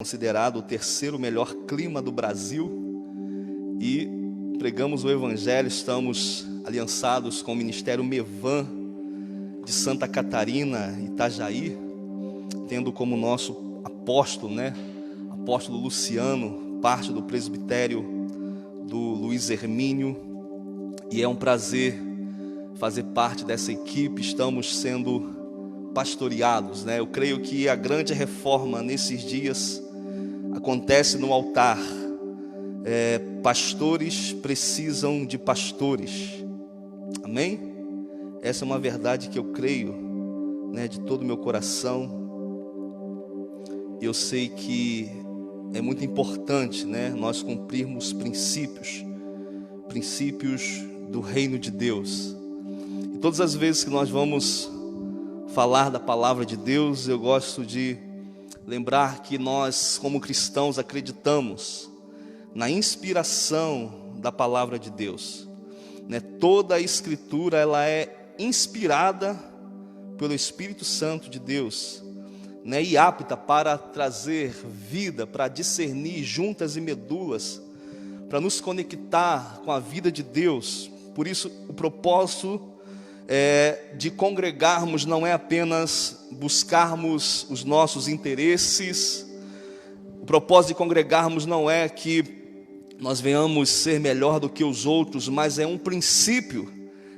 Considerado o terceiro melhor clima do Brasil, e pregamos o Evangelho. Estamos aliançados com o Ministério Mevan de Santa Catarina, Itajaí, tendo como nosso apóstolo, apóstolo Luciano, parte do presbitério do Luiz Hermínio, e é um prazer fazer parte dessa equipe. Estamos sendo pastoreados, Eu creio que a grande reforma nesses dias acontece no altar. Pastores precisam de pastores, amém? Essa é uma verdade que eu creio, de todo o meu coração. Eu sei que é muito importante, nós cumprirmos princípios do reino de Deus. E todas as vezes que nós vamos falar da palavra de Deus, eu gosto de lembrar que nós, como cristãos, acreditamos na inspiração da palavra de Deus. Toda a Escritura ela é inspirada pelo Espírito Santo de Deus, e apta para trazer vida, para discernir juntas e medulas, para nos conectar com a vida de Deus. Por isso, o propósito de congregarmos não é apenas buscarmos os nossos interesses. O propósito de congregarmos não é que nós venhamos ser melhor do que os outros, mas é um princípio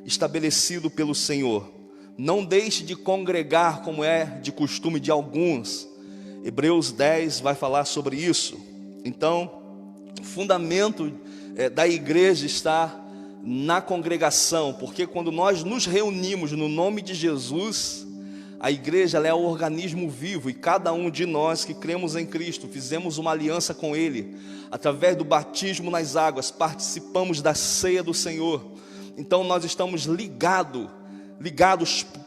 estabelecido pelo Senhor. Não deixe de congregar como é de costume de alguns. Hebreus 10 vai falar sobre isso. Então, o fundamento da igreja está na congregação, porque quando nós nos reunimos no nome de Jesus, a igreja ela é um organismo vivo, e cada um de nós que cremos em Cristo, fizemos uma aliança com Ele, através do batismo nas águas, participamos da ceia do Senhor. Então nós estamos ligados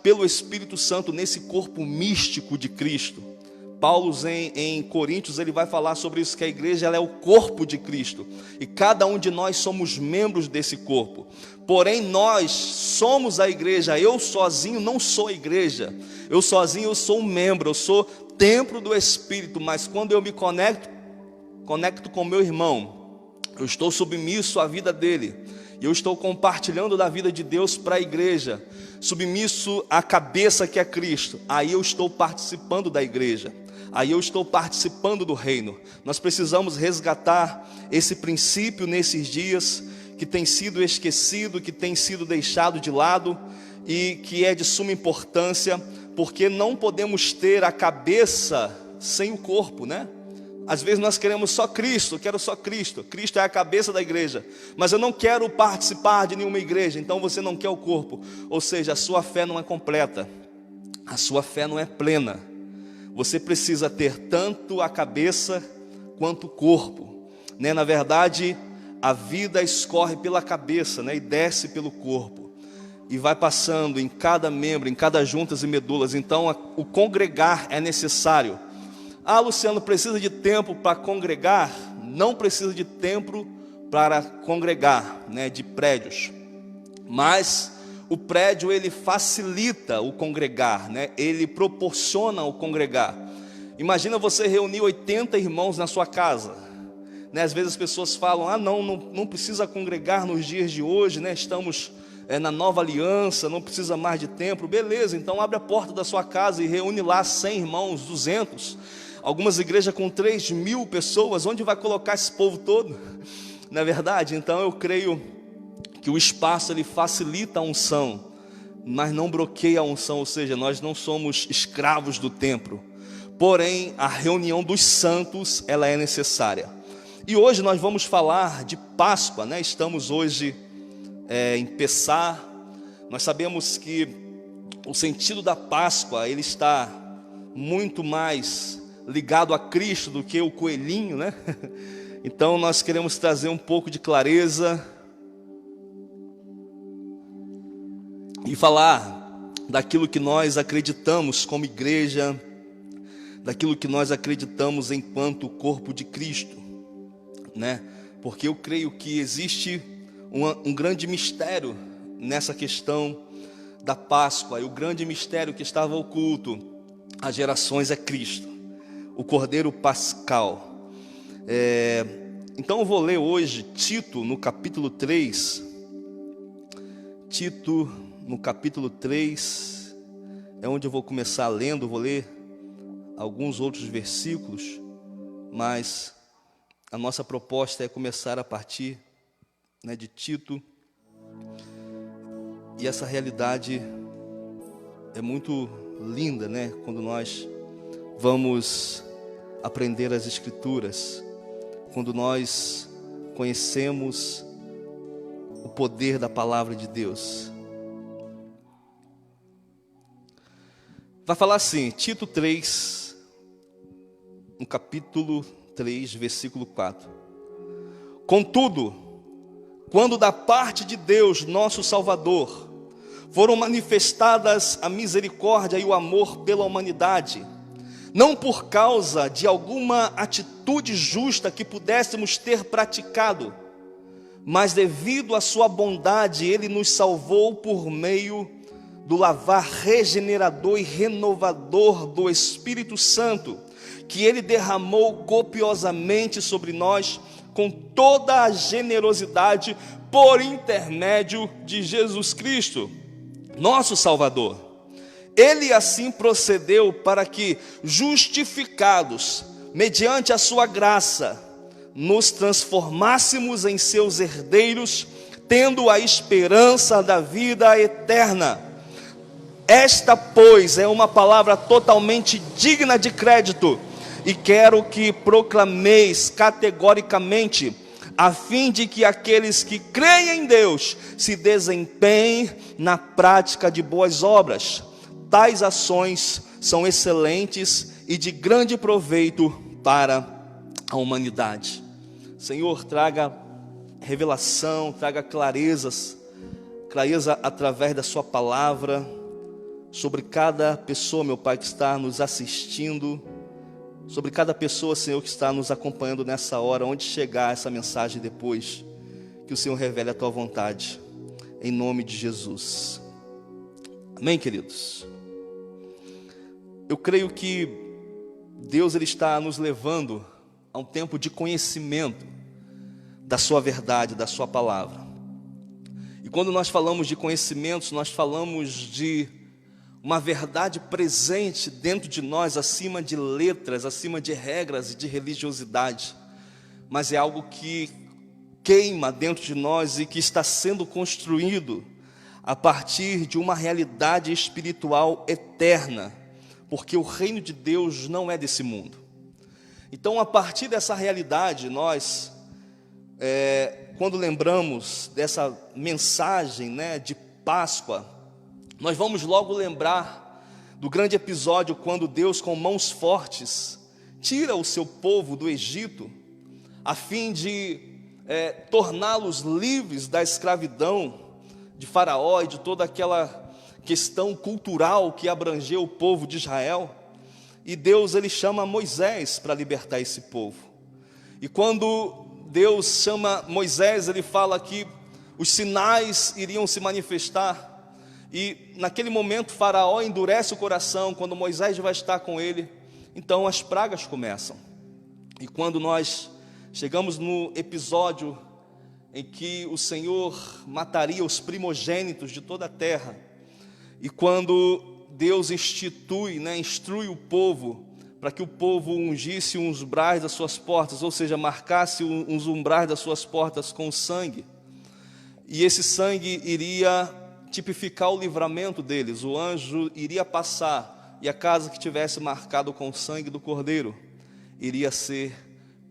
pelo Espírito Santo nesse corpo místico de Cristo. Paulo em Coríntios ele vai falar sobre isso, que a igreja ela é o corpo de Cristo, e cada um de nós somos membros desse corpo. Porém nós somos a igreja. Eu sozinho não sou a igreja, eu sozinho eu sou um membro, eu sou templo do Espírito. Mas quando eu me conecto com meu irmão, eu estou submisso à vida dele, e eu estou compartilhando da vida de Deus para a igreja, submisso à cabeça que é Cristo. Aí eu estou participando da igreja, aí eu estou participando do reino. Nós precisamos resgatar esse princípio nesses dias, que tem sido esquecido, que tem sido deixado de lado, e que é de suma importância, porque não podemos ter a cabeça sem o corpo, Às vezes nós queremos só Cristo, eu quero só Cristo. Cristo é a cabeça da igreja, mas eu não quero participar de nenhuma igreja. Então você não quer o corpo, ou seja, a sua fé não é completa, a sua fé não é plena. Você precisa ter tanto a cabeça quanto o corpo, Na verdade, a vida escorre pela cabeça, e desce pelo corpo, e vai passando em cada membro, em cada juntas e medulas. Então o congregar é necessário. Luciano, precisa de tempo para congregar? Não precisa de tempo para congregar, de prédios. Mas o prédio ele facilita o congregar, Ele proporciona o congregar. Imagina você reunir 80 irmãos na sua casa, Às vezes as pessoas falam, não precisa congregar nos dias de hoje, Estamos na nova aliança, não precisa mais de templo. Beleza, então abre a porta da sua casa e reúne lá 100 irmãos, 200. Algumas igrejas com 3.000 pessoas, onde vai colocar esse povo todo? Não é verdade? Então eu creio que o espaço ele facilita a unção, mas não bloqueia a unção. Ou seja, nós não somos escravos do templo. Porém, a reunião dos santos ela é necessária. E hoje nós vamos falar de Páscoa, Estamos hoje em Pessah. Nós sabemos que o sentido da Páscoa ele está muito mais ligado a Cristo do que o coelhinho, Então nós queremos trazer um pouco de clareza e falar daquilo que nós acreditamos como igreja, daquilo que nós acreditamos enquanto corpo de Cristo, Porque eu creio que existe um grande mistério nessa questão da Páscoa, e o grande mistério que estava oculto às gerações é Cristo. o Cordeiro Pascal. Então eu vou ler hoje Tito, no capítulo 3. Tito, no capítulo 3, é onde eu vou começar lendo. Vou ler alguns outros versículos, mas a nossa proposta é começar a partir, de Tito. E essa realidade é muito linda, quando nós vamos aprender as Escrituras, quando nós conhecemos o poder da palavra de Deus. Vai falar assim, Tito 3, no capítulo 3, versículo 4. Contudo, quando da parte de Deus, nosso Salvador, foram manifestadas a misericórdia e o amor pela humanidade, não por causa de alguma atitude justa que pudéssemos ter praticado, mas devido à sua bondade, Ele nos salvou por meio do lavar regenerador e renovador do Espírito Santo, que Ele derramou copiosamente sobre nós, com toda a generosidade, por intermédio de Jesus Cristo, nosso Salvador. Ele assim procedeu para que, justificados mediante a sua graça, nos transformássemos em seus herdeiros, tendo a esperança da vida eterna. Esta, pois, é uma palavra totalmente digna de crédito, e quero que proclameis categoricamente, a fim de que aqueles que creem em Deus se desempenhem na prática de boas obras. Tais ações são excelentes e de grande proveito para a humanidade. Senhor, traga revelação, traga clareza através da sua palavra, sobre cada pessoa, meu Pai, que está nos assistindo, sobre cada pessoa, Senhor, que está nos acompanhando nessa hora, onde chegar essa mensagem depois, que o Senhor revele a tua vontade, em nome de Jesus. Amém, queridos? Eu creio que Deus Ele está nos levando a um tempo de conhecimento da sua verdade, da sua palavra. E quando nós falamos de conhecimentos, nós falamos de uma verdade presente dentro de nós, acima de letras, acima de regras e de religiosidade. Mas é algo que queima dentro de nós e que está sendo construído a partir de uma realidade espiritual eterna, porque o reino de Deus não é desse mundo. Então, a partir dessa realidade, nós, quando lembramos dessa mensagem, de Páscoa, nós vamos logo lembrar do grande episódio quando Deus, com mãos fortes, tira o seu povo do Egito, a fim de torná-los livres da escravidão de Faraó e de toda aquela questão cultural que abrangeu o povo de Israel. E Deus, Ele chama Moisés para libertar esse povo. E quando Deus chama Moisés, Ele fala que os sinais iriam se manifestar. E naquele momento Faraó endurece o coração, quando Moisés vai estar com ele, então as pragas começam. E quando nós chegamos no episódio em que o Senhor mataria os primogênitos de toda a terra, e quando Deus instrui o povo, para que o povo ungisse os umbrais das suas portas, ou seja, marcasse os umbrais das suas portas com sangue, e esse sangue iria tipificar o livramento deles. O anjo iria passar, e a casa que tivesse marcado com o sangue do cordeiro iria ser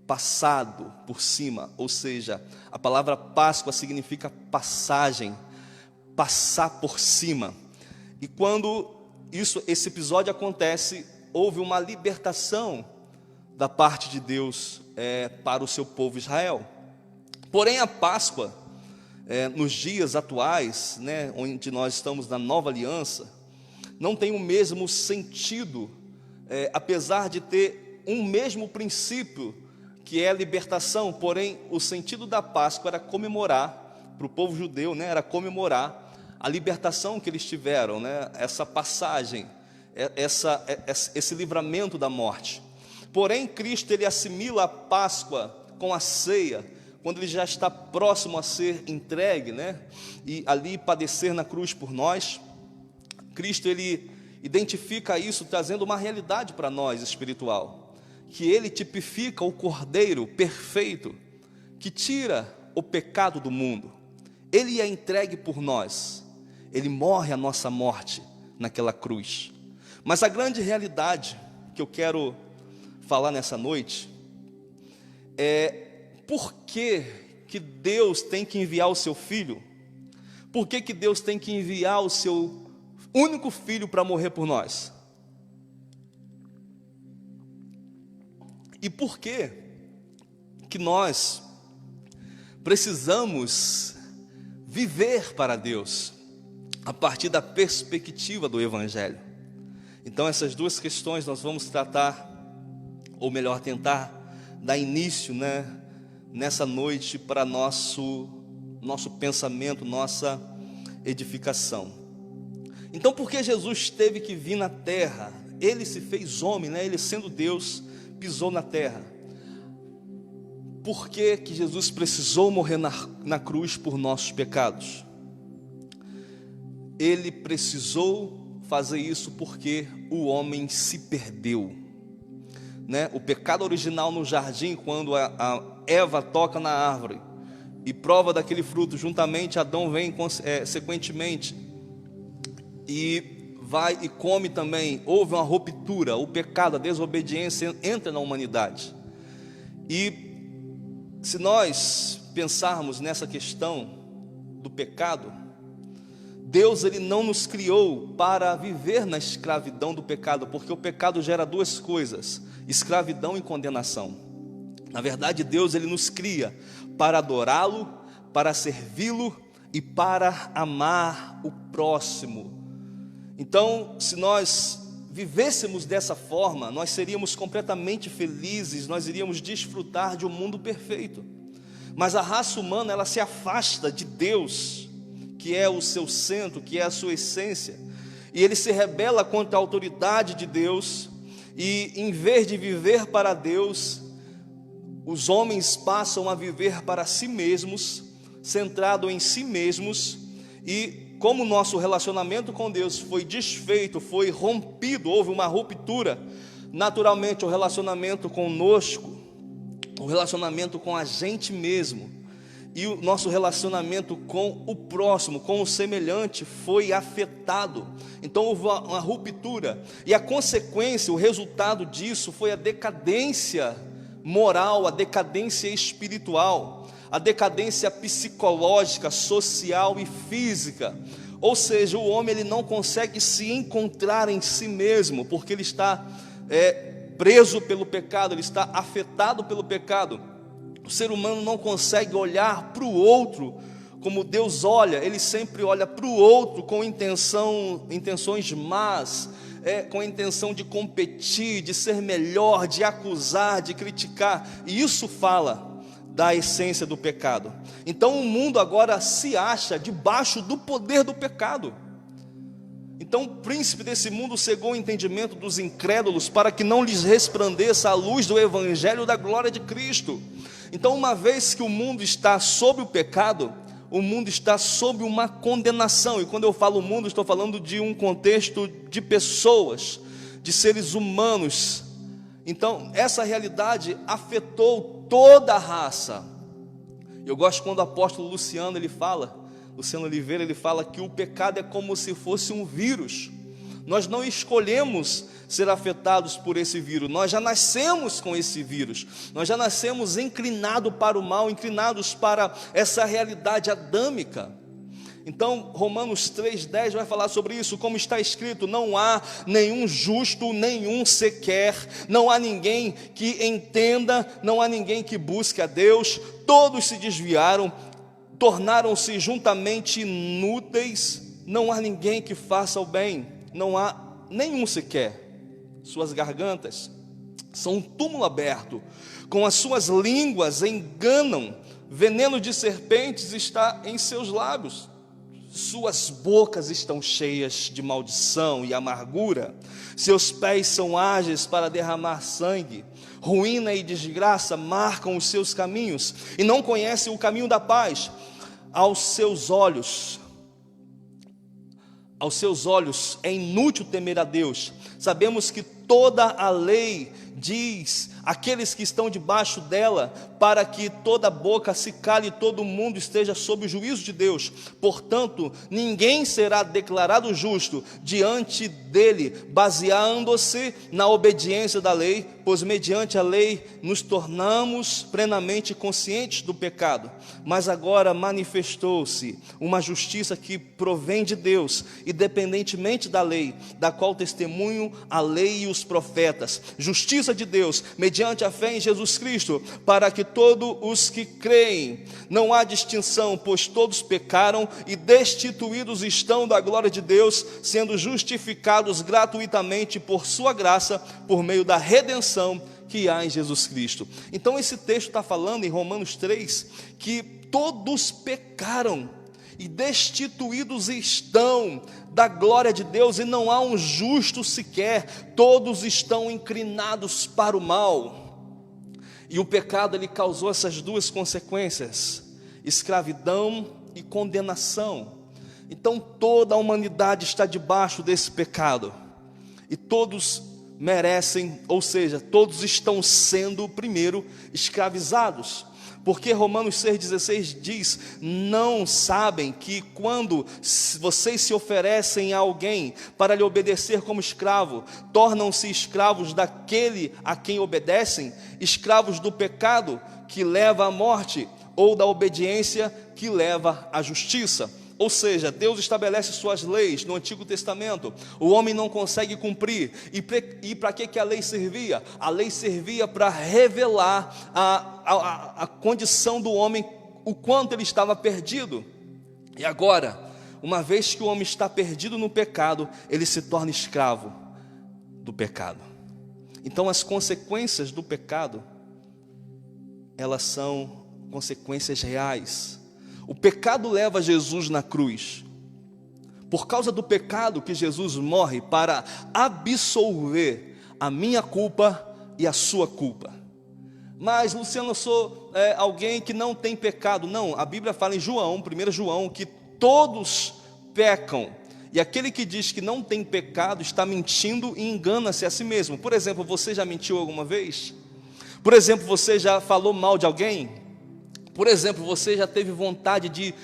passado por cima. Ou seja, a palavra Páscoa significa passagem, passar por cima. E quando esse episódio acontece, houve uma libertação da parte de Deus para o seu povo Israel. Porém, a Páscoa, nos dias atuais, onde nós estamos na nova aliança, não tem o mesmo sentido, apesar de ter um mesmo princípio, que é a libertação. Porém, o sentido da Páscoa era comemorar, para o povo judeu, era comemorar a libertação que eles tiveram, essa passagem, esse livramento da morte. Porém, Cristo ele assimila a Páscoa com a ceia, quando ele já está próximo a ser entregue, né? E ali padecer na cruz por nós. Cristo ele identifica isso trazendo uma realidade para nós espiritual, que ele tipifica o Cordeiro perfeito, que tira o pecado do mundo. Ele é entregue por nós, ele morre a nossa morte naquela cruz. Mas a grande realidade que eu quero falar nessa noite é por que Deus tem que enviar o seu Filho? Por que Deus tem que enviar o seu único Filho para morrer por nós? E por que nós precisamos viver para Deus a partir da perspectiva do Evangelho? Então essas duas questões nós vamos tratar, ou melhor, tentar dar início, né, nessa noite para nosso pensamento, nossa edificação. Então por que Jesus teve que vir na terra? Ele se fez homem, né? Ele sendo Deus, pisou na terra. Por que Jesus precisou morrer na cruz por nossos pecados? Ele precisou fazer isso porque o homem se perdeu, né? O pecado original no jardim, quando a Eva toca na árvore e prova daquele fruto, juntamente Adão vem sequentemente e vai e come também. Houve uma ruptura, o pecado, a desobediência entra na humanidade. E se nós pensarmos nessa questão do pecado, Deus ele não nos criou para viver na escravidão do pecado, porque o pecado gera duas coisas: escravidão e condenação. Na verdade, Deus ele nos cria para adorá-lo, para servi-lo e para amar o próximo. Então, se nós vivêssemos dessa forma, nós seríamos completamente felizes, nós iríamos desfrutar de um mundo perfeito. Mas a raça humana, ela se afasta de Deus, que é o seu centro, que é a sua essência, e ele se rebela contra a autoridade de Deus, e em vez de viver para Deus, os homens passam a viver para si mesmos, centrado em si mesmos. E como o nosso relacionamento com Deus foi desfeito, foi rompido, houve uma ruptura, naturalmente o relacionamento conosco, o relacionamento com a gente mesmo e o nosso relacionamento com o próximo, com o semelhante, foi afetado. Então houve uma ruptura, e a consequência, o resultado disso foi a decadência moral, a decadência espiritual, a decadência psicológica, social e física. Ou seja, o homem ele não consegue se encontrar em si mesmo, porque ele está preso pelo pecado, ele está afetado pelo pecado. O ser humano não consegue olhar para o outro como Deus olha. Ele sempre olha para o outro com intenções más, com a intenção de competir, de ser melhor, de acusar, de criticar. E isso fala da essência do pecado. Então o mundo agora se acha debaixo do poder do pecado. Então o príncipe desse mundo cegou o entendimento dos incrédulos, para que não lhes resplandeça a luz do evangelho da glória de Cristo. Então, uma vez que o mundo está sob o pecado, o mundo está sob uma condenação. E quando eu falo mundo, estou falando de um contexto de pessoas, de seres humanos. Então, essa realidade afetou toda a raça. Eu gosto quando o apóstolo Luciano Oliveira, ele fala que o pecado é como se fosse um vírus. Nós não escolhemos ser afetados por esse vírus, nós já nascemos com esse vírus, nós já nascemos inclinados para o mal, inclinados para essa realidade adâmica. Então Romanos 3,10 vai falar sobre isso, como está escrito: não há nenhum justo, nenhum sequer, não há ninguém que entenda, não há ninguém que busque a Deus, todos se desviaram, tornaram-se juntamente inúteis, não há ninguém que faça o bem, não há nenhum sequer. Suas gargantas são um túmulo aberto, com as suas línguas enganam, veneno de serpentes está em seus lábios. suas bocas estão cheias de maldição e amargura, seus pés são ágeis para derramar sangue, ruína e desgraça marcam os seus caminhos, e não conhecem o caminho da paz. Aos seus olhos é inútil temer a Deus. Sabemos que toda a lei diz aqueles que estão debaixo dela, para que toda boca se cale e todo mundo esteja sob o juízo de Deus. Portanto, ninguém será declarado justo diante dele, baseando-se na obediência da lei, pois mediante a lei nos tornamos plenamente conscientes do pecado. Mas agora manifestou-se uma justiça que provém de Deus, independentemente da lei, da qual testemunham a lei e os profetas. Justiça de Deus, mediante a fé em Jesus Cristo, para que todos os que creem, não há distinção, pois todos pecaram e destituídos estão da glória de Deus, sendo justificados gratuitamente por sua graça, por meio da redenção que há em Jesus Cristo. Então esse texto está falando em Romanos 3, que todos pecaram e destituídos estão da glória de Deus, e não há um justo sequer, todos estão inclinados para o mal. E o pecado, ele causou essas duas consequências: escravidão e condenação. Então toda a humanidade está debaixo desse pecado, e todos merecem, ou seja, todos estão sendo primeiro escravizados. Porque Romanos 6,16 diz: não sabem que quando vocês se oferecem a alguém para lhe obedecer como escravo, tornam-se escravos daquele a quem obedecem, escravos do pecado que leva à morte, ou da obediência que leva à justiça. Ou seja, Deus estabelece suas leis no Antigo Testamento, o homem não consegue cumprir. E para que a lei servia? A lei servia para revelar a condição do homem, o quanto ele estava perdido. E agora, uma vez que o homem está perdido no pecado, ele se torna escravo do pecado. Então as consequências do pecado, elas são consequências reais. O pecado leva Jesus na cruz. Por causa do pecado que Jesus morre para absolver a minha culpa e a sua culpa. Mas, Luciano, eu sou alguém que não tem pecado. Não, a Bíblia fala em João, 1 João, que todos pecam. E aquele que diz que não tem pecado está mentindo e engana-se a si mesmo. Por exemplo, você já mentiu alguma vez? Por exemplo, você já falou mal de alguém? Por exemplo, você já teve vontade de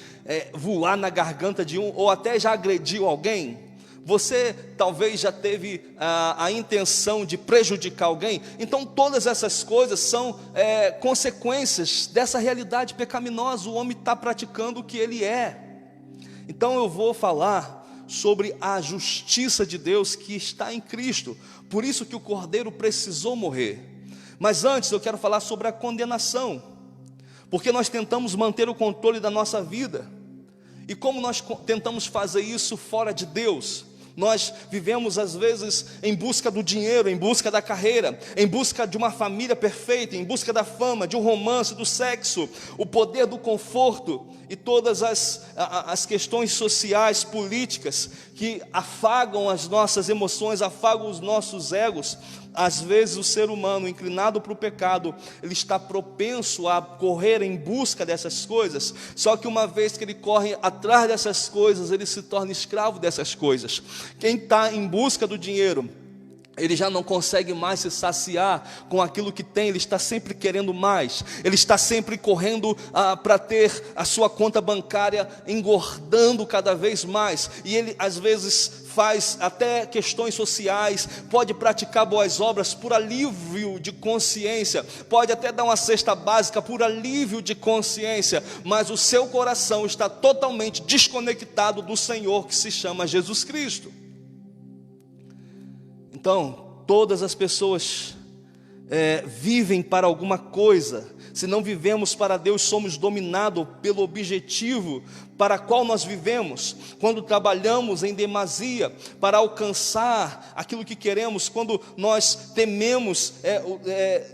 voar na garganta de um, ou até já agrediu alguém? Você talvez já teve a intenção de prejudicar alguém? Então todas essas coisas são consequências dessa realidade pecaminosa. O homem está praticando o que ele é. Então eu vou falar sobre a justiça de Deus que está em Cristo. Por isso que o Cordeiro precisou morrer. Mas antes eu quero falar sobre a condenação. Porque nós tentamos manter o controle da nossa vida. E como nós tentamos fazer isso fora de Deus? Nós vivemos às vezes em busca do dinheiro, em busca da carreira, em busca de uma família perfeita, em busca da fama, de um romance, do sexo, o poder do conforto e todas as questões sociais, políticas que afagam as nossas emoções, afagam os nossos egos. Às vezes o ser humano inclinado para o pecado, ele está propenso a correr em busca dessas coisas. Só que uma vez que ele corre atrás dessas coisas, ele se torna escravo dessas coisas. Quem está em busca do dinheiro, ele já não consegue mais se saciar com aquilo que tem, ele está sempre querendo mais, ele está sempre correndo para ter a sua conta bancária engordando cada vez mais, e ele às vezes faz até questões sociais, pode praticar boas obras por alívio de consciência, pode até dar uma cesta básica por alívio de consciência, mas o seu coração está totalmente desconectado do Senhor que se chama Jesus Cristo. Então, todas as pessoas vivem para alguma coisa. Se não vivemos para Deus, somos dominados pelo objetivo para qual nós vivemos. Quando trabalhamos em demasia para alcançar aquilo que queremos, quando nós tememos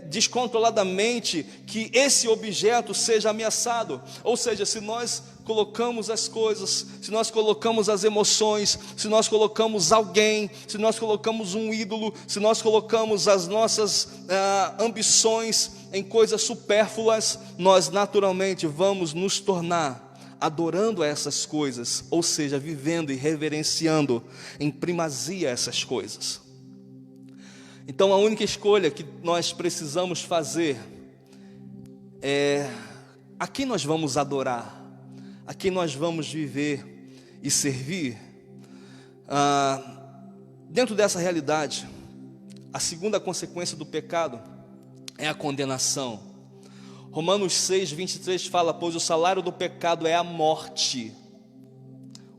descontroladamente que esse objeto seja ameaçado. Ou seja, se nós colocamos as coisas, se nós colocamos as emoções, se nós colocamos alguém, se nós colocamos um ídolo, se nós colocamos as nossas ambições em coisas supérfluas, nós naturalmente vamos nos tornar adorando essas coisas, ou seja, vivendo e reverenciando em primazia essas coisas. Então a única escolha que nós precisamos fazer é a quem nós vamos adorar, a quem nós vamos viver e servir. Dentro dessa realidade, a segunda consequência do pecado é a condenação. Romanos 6, 23 fala: pois o salário do pecado é a morte.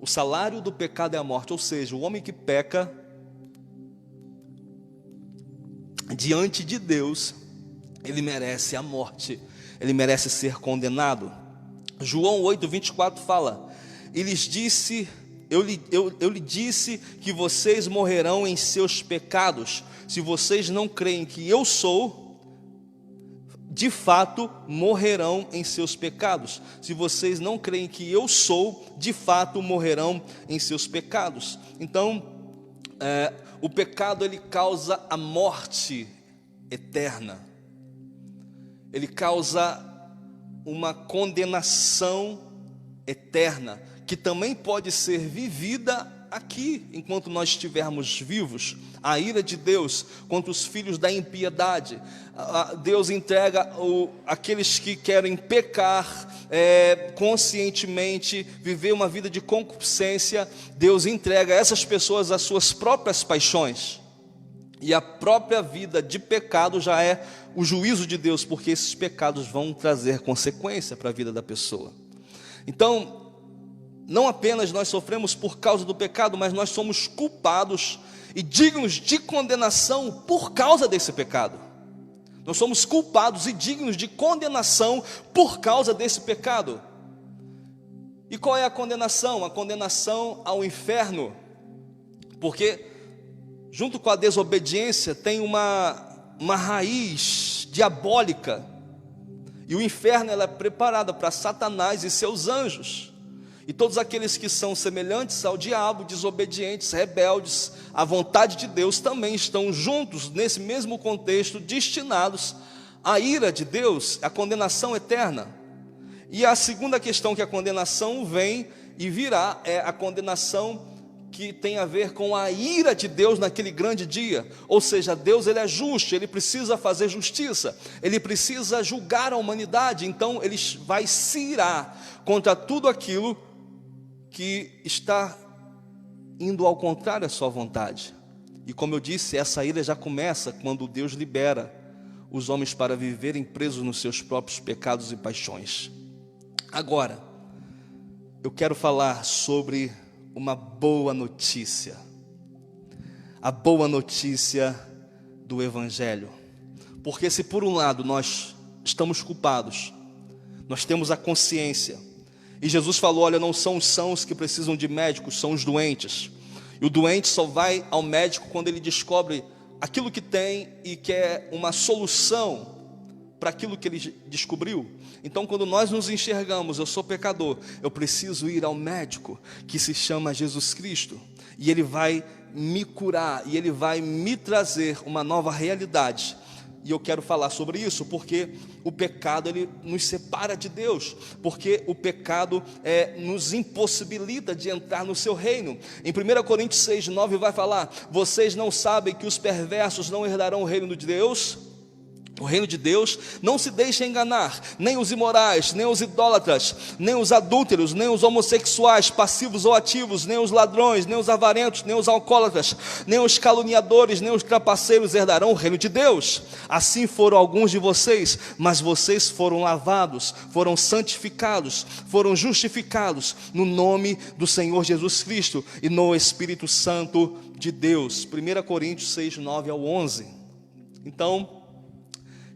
O salário do pecado é a morte, ou seja, o homem que peca diante de Deus, ele merece a morte, ele merece ser condenado. João 8, 24 fala: e lhes disse, eu lhe disse que vocês morrerão em seus pecados, se vocês não creem que eu sou, de fato morrerão em seus pecados. Se vocês não creem que eu sou, de fato morrerão em seus pecados. Então, o pecado, ele causa a morte eterna. Ele causa uma condenação eterna, que também pode ser vivida aqui, enquanto nós estivermos vivos. A ira de Deus contra os filhos da impiedade. Deus entrega aqueles que querem pecar conscientemente, viver uma vida de concupiscência. Deus entrega essas pessoas às suas próprias paixões. E a própria vida de pecado já é o juízo de Deus, porque esses pecados vão trazer consequência para a vida da pessoa. Então, não apenas nós sofremos por causa do pecado, mas nós somos culpados e dignos de condenação por causa desse pecado. Nós somos culpados e dignos de condenação por causa desse pecado. E qual é a condenação? A condenação ao inferno. Porque junto com a desobediência tem uma raiz diabólica. E o inferno, ela é preparada para Satanás e seus anjos. E todos aqueles que são semelhantes ao diabo, desobedientes, rebeldes à vontade de Deus, também estão juntos nesse mesmo contexto, destinados à ira de Deus, à condenação eterna. E a segunda questão que a condenação vem e virá é a condenação que tem a ver com a ira de Deus naquele grande dia. Ou seja, Deus, ele é justo, ele precisa fazer justiça, ele precisa julgar a humanidade. Então ele vai se irar contra tudo aquilo que está indo ao contrário à sua vontade. E como eu disse, essa ira já começa quando Deus libera os homens para viverem presos nos seus próprios pecados e paixões. Agora, eu quero falar sobre uma boa notícia. A boa notícia do Evangelho. Porque se por um lado nós estamos culpados, nós temos a consciência, e Jesus falou: olha, não são os sãos que precisam de médicos, são os doentes. E o doente só vai ao médico quando ele descobre aquilo que tem e quer uma solução para aquilo que ele descobriu. Então, quando nós nos enxergamos, eu sou pecador, eu preciso ir ao médico, que se chama Jesus Cristo, e ele vai me curar, e ele vai me trazer uma nova realidade. E eu quero falar sobre isso, porque o pecado, ele nos separa de Deus, porque o pecado nos impossibilita de entrar no seu reino. Em 1 Coríntios 6, 9 vai falar: vocês não sabem que os perversos não herdarão o reino de Deus? O reino de Deus. Não se deixe enganar, nem os imorais, nem os idólatras, nem os adúlteros, nem os homossexuais, passivos ou ativos, nem os ladrões, nem os avarentos, nem os alcoólatras, nem os caluniadores, nem os trapaceiros herdarão o reino de Deus. Assim foram alguns de vocês, mas vocês foram lavados, foram santificados, foram justificados no nome do Senhor Jesus Cristo e no Espírito Santo de Deus. 1 Coríntios 6, 9 ao 11. Então,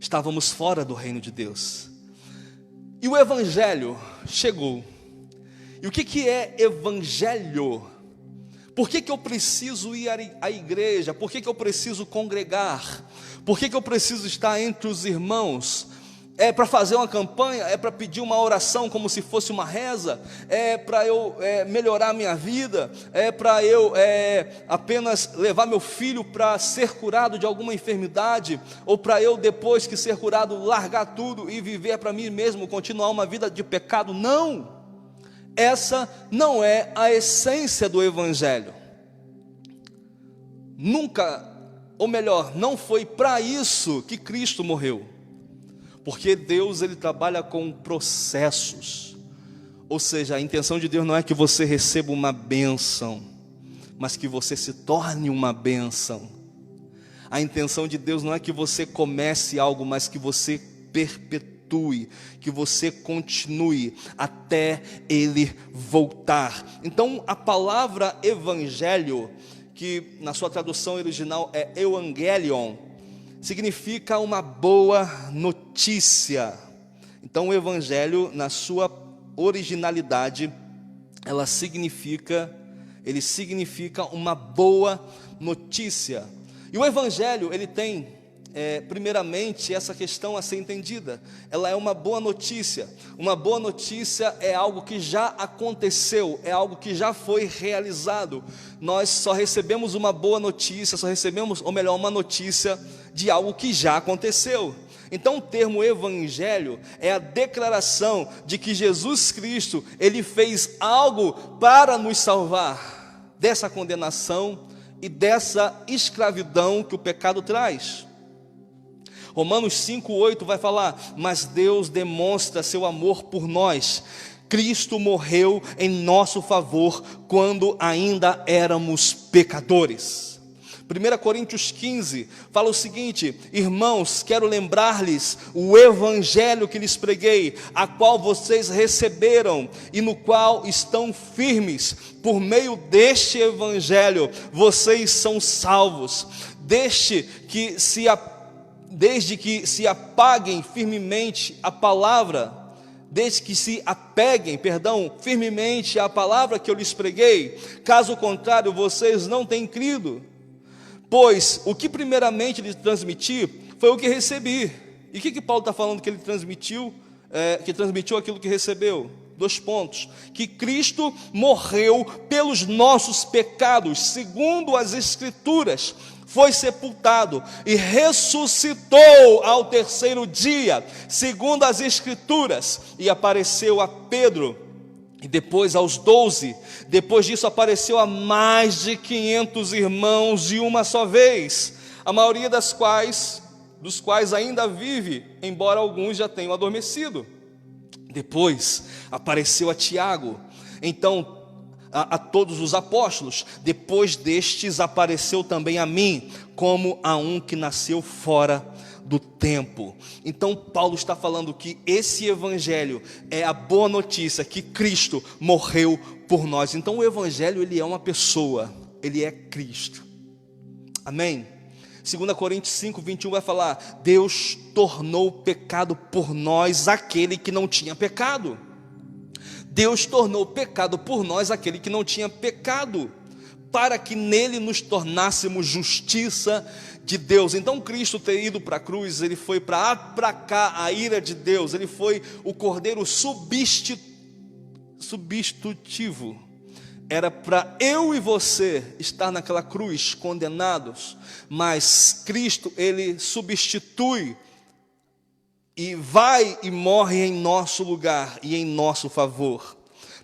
estávamos fora do reino de Deus. E o Evangelho chegou. E o que é Evangelho? Por que eu preciso ir à igreja? Por que eu preciso congregar? Por que eu preciso estar entre os irmãos? É para fazer uma campanha? É para pedir uma oração como se fosse uma reza? É para eu melhorar a minha vida? É para eu apenas levar meu filho para ser curado de alguma enfermidade? Ou para eu, depois que ser curado, largar tudo e viver para mim mesmo, continuar uma vida de pecado? Não! Essa não é a essência do Evangelho. Nunca, ou melhor, não foi para isso que Cristo morreu. Porque Deus, Ele trabalha com processos. Ou seja, a intenção de Deus não é que você receba uma bênção, mas que você se torne uma bênção. A intenção de Deus não é que você comece algo, mas que você perpetue, que você continue até Ele voltar. Então, a palavra evangelho, que na sua tradução original é evangelion, significa uma boa notícia. Então o evangelho, na sua originalidade, ele significa uma boa notícia. E o evangelho, ele tem primeiramente essa questão a ser entendida. Ela é uma boa notícia. Uma boa notícia é algo que já aconteceu, é algo que já foi realizado. Nós só recebemos uma boa notícia, uma notícia de algo que já aconteceu. Então o termo evangelho é a declaração de que Jesus Cristo, Ele fez algo para nos salvar dessa condenação e dessa escravidão que o pecado traz. Romanos 5:8 vai falar: mas Deus demonstra seu amor por nós. Cristo morreu em nosso favor quando ainda éramos pecadores. 1 Coríntios 15 fala o seguinte: irmãos, quero lembrar-lhes o evangelho que lhes preguei, a qual vocês receberam e no qual estão firmes. Por meio deste evangelho vocês são salvos, desde que se apeguem firmemente à palavra que eu lhes preguei. Caso contrário, vocês não têm crido. Pois o que primeiramente lhes transmiti foi o que recebi. E o que Paulo está falando que ele transmitiu? Que transmitiu aquilo que recebeu. 2 pontos: que Cristo morreu pelos nossos pecados, segundo as Escrituras, foi sepultado e ressuscitou ao 3º dia, segundo as Escrituras, e apareceu a Pedro, e depois aos 12, depois disso apareceu a mais de 500 irmãos de uma só vez, a maioria dos quais ainda vive, embora alguns já tenham adormecido. Depois apareceu a Tiago, então a todos os apóstolos. Depois destes apareceu também a mim, como a um que nasceu fora do tempo. Então Paulo está falando que esse evangelho é a boa notícia, que Cristo morreu por nós. Então o evangelho, ele é uma pessoa, ele é Cristo. Amém? 2 Coríntios 5:21 vai falar: Deus tornou pecado por nós aquele que não tinha pecado. Deus tornou pecado por nós aquele que não tinha pecado, para que nele nos tornássemos justiça de Deus. Então Cristo ter ido para a cruz, ele foi para aplacar a ira de Deus, ele foi o cordeiro substitutivo. Era para eu e você estar naquela cruz condenados, mas Cristo, ele substitui e vai e morre em nosso lugar e em nosso favor.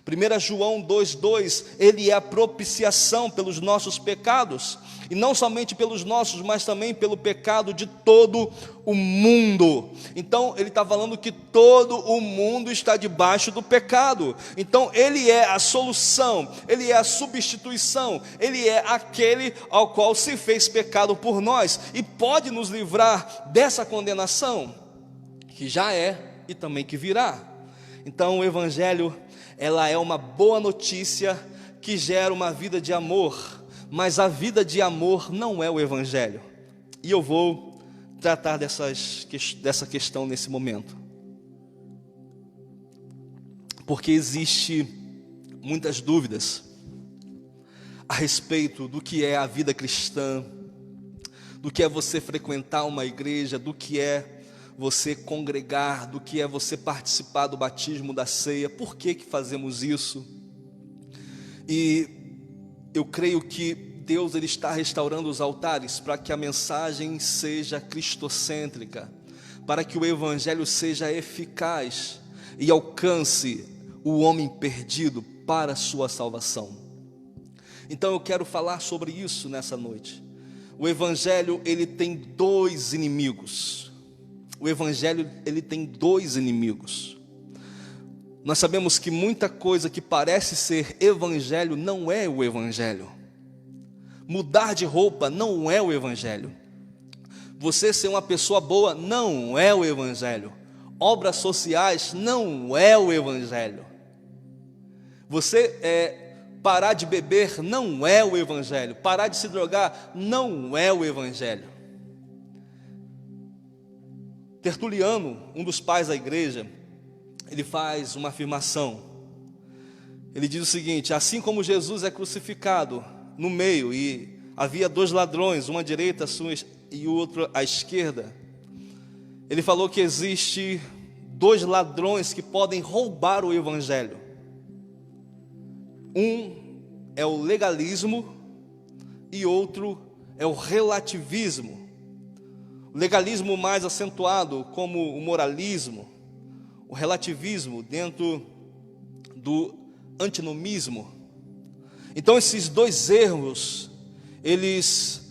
1 João 2:2, ele é a propiciação pelos nossos pecados, e não somente pelos nossos, mas também pelo pecado de todo o mundo. Então ele está falando que todo o mundo está debaixo do pecado. Então ele é a solução, ele é a substituição, ele é aquele ao qual se fez pecado por nós, e pode nos livrar dessa condenação, que já é e também que virá. Então o evangelho, ela é uma boa notícia que gera uma vida de amor, mas a vida de amor não é o evangelho. E eu vou tratar dessa questão nesse momento, porque existe muitas dúvidas a respeito do que é a vida cristã, do que é você frequentar uma igreja, do que é você congregar, do que é você participar do batismo, da ceia. Por que fazemos isso? E eu creio que Deus ele está restaurando os altares para que a mensagem seja cristocêntrica, para que o evangelho seja eficaz e alcance o homem perdido para a sua salvação. Então eu quero falar sobre isso nessa noite. O evangelho ele tem dois inimigos. O evangelho ele tem dois inimigos. Nós sabemos que muita coisa que parece ser evangelho não é o evangelho. Mudar de roupa não é o evangelho. Você ser uma pessoa boa não é o evangelho. Obras sociais não é o evangelho. Você parar de beber não é o evangelho. Parar de se drogar não é o evangelho. Tertuliano, um dos pais da igreja, ele faz uma afirmação. Ele diz o seguinte: assim como Jesus é crucificado no meio e havia dois ladrões, um à direita e o outro à esquerda, ele falou que existe dois ladrões que podem roubar o evangelho. Um é o legalismo e outro é o relativismo. O legalismo mais acentuado como o moralismo, o relativismo dentro do antinomismo. Então esses dois erros, eles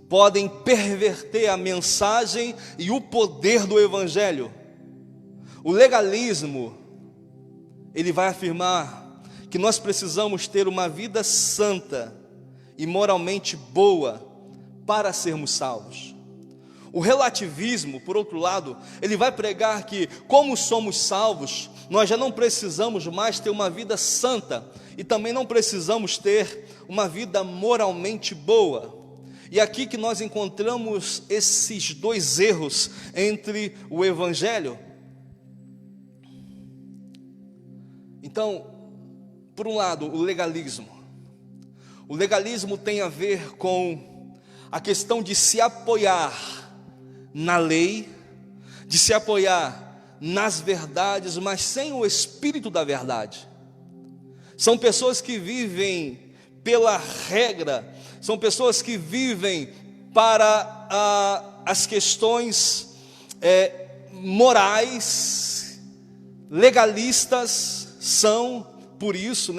podem perverter a mensagem e o poder do evangelho. O legalismo, ele vai afirmar que nós precisamos ter uma vida santa e moralmente boa para sermos salvos. O relativismo, por outro lado, ele vai pregar que, como somos salvos, nós já não precisamos mais ter uma vida santa e também não precisamos ter uma vida moralmente boa. E aqui que nós encontramos esses dois erros entre o evangelho. Então, por um lado, o legalismo. O legalismo tem a ver com a questão de se apoiar na lei, de se apoiar nas verdades, mas sem o espírito da verdade. São pessoas que vivem pela regra, são pessoas que vivem para as questões morais, legalistas, são por isso,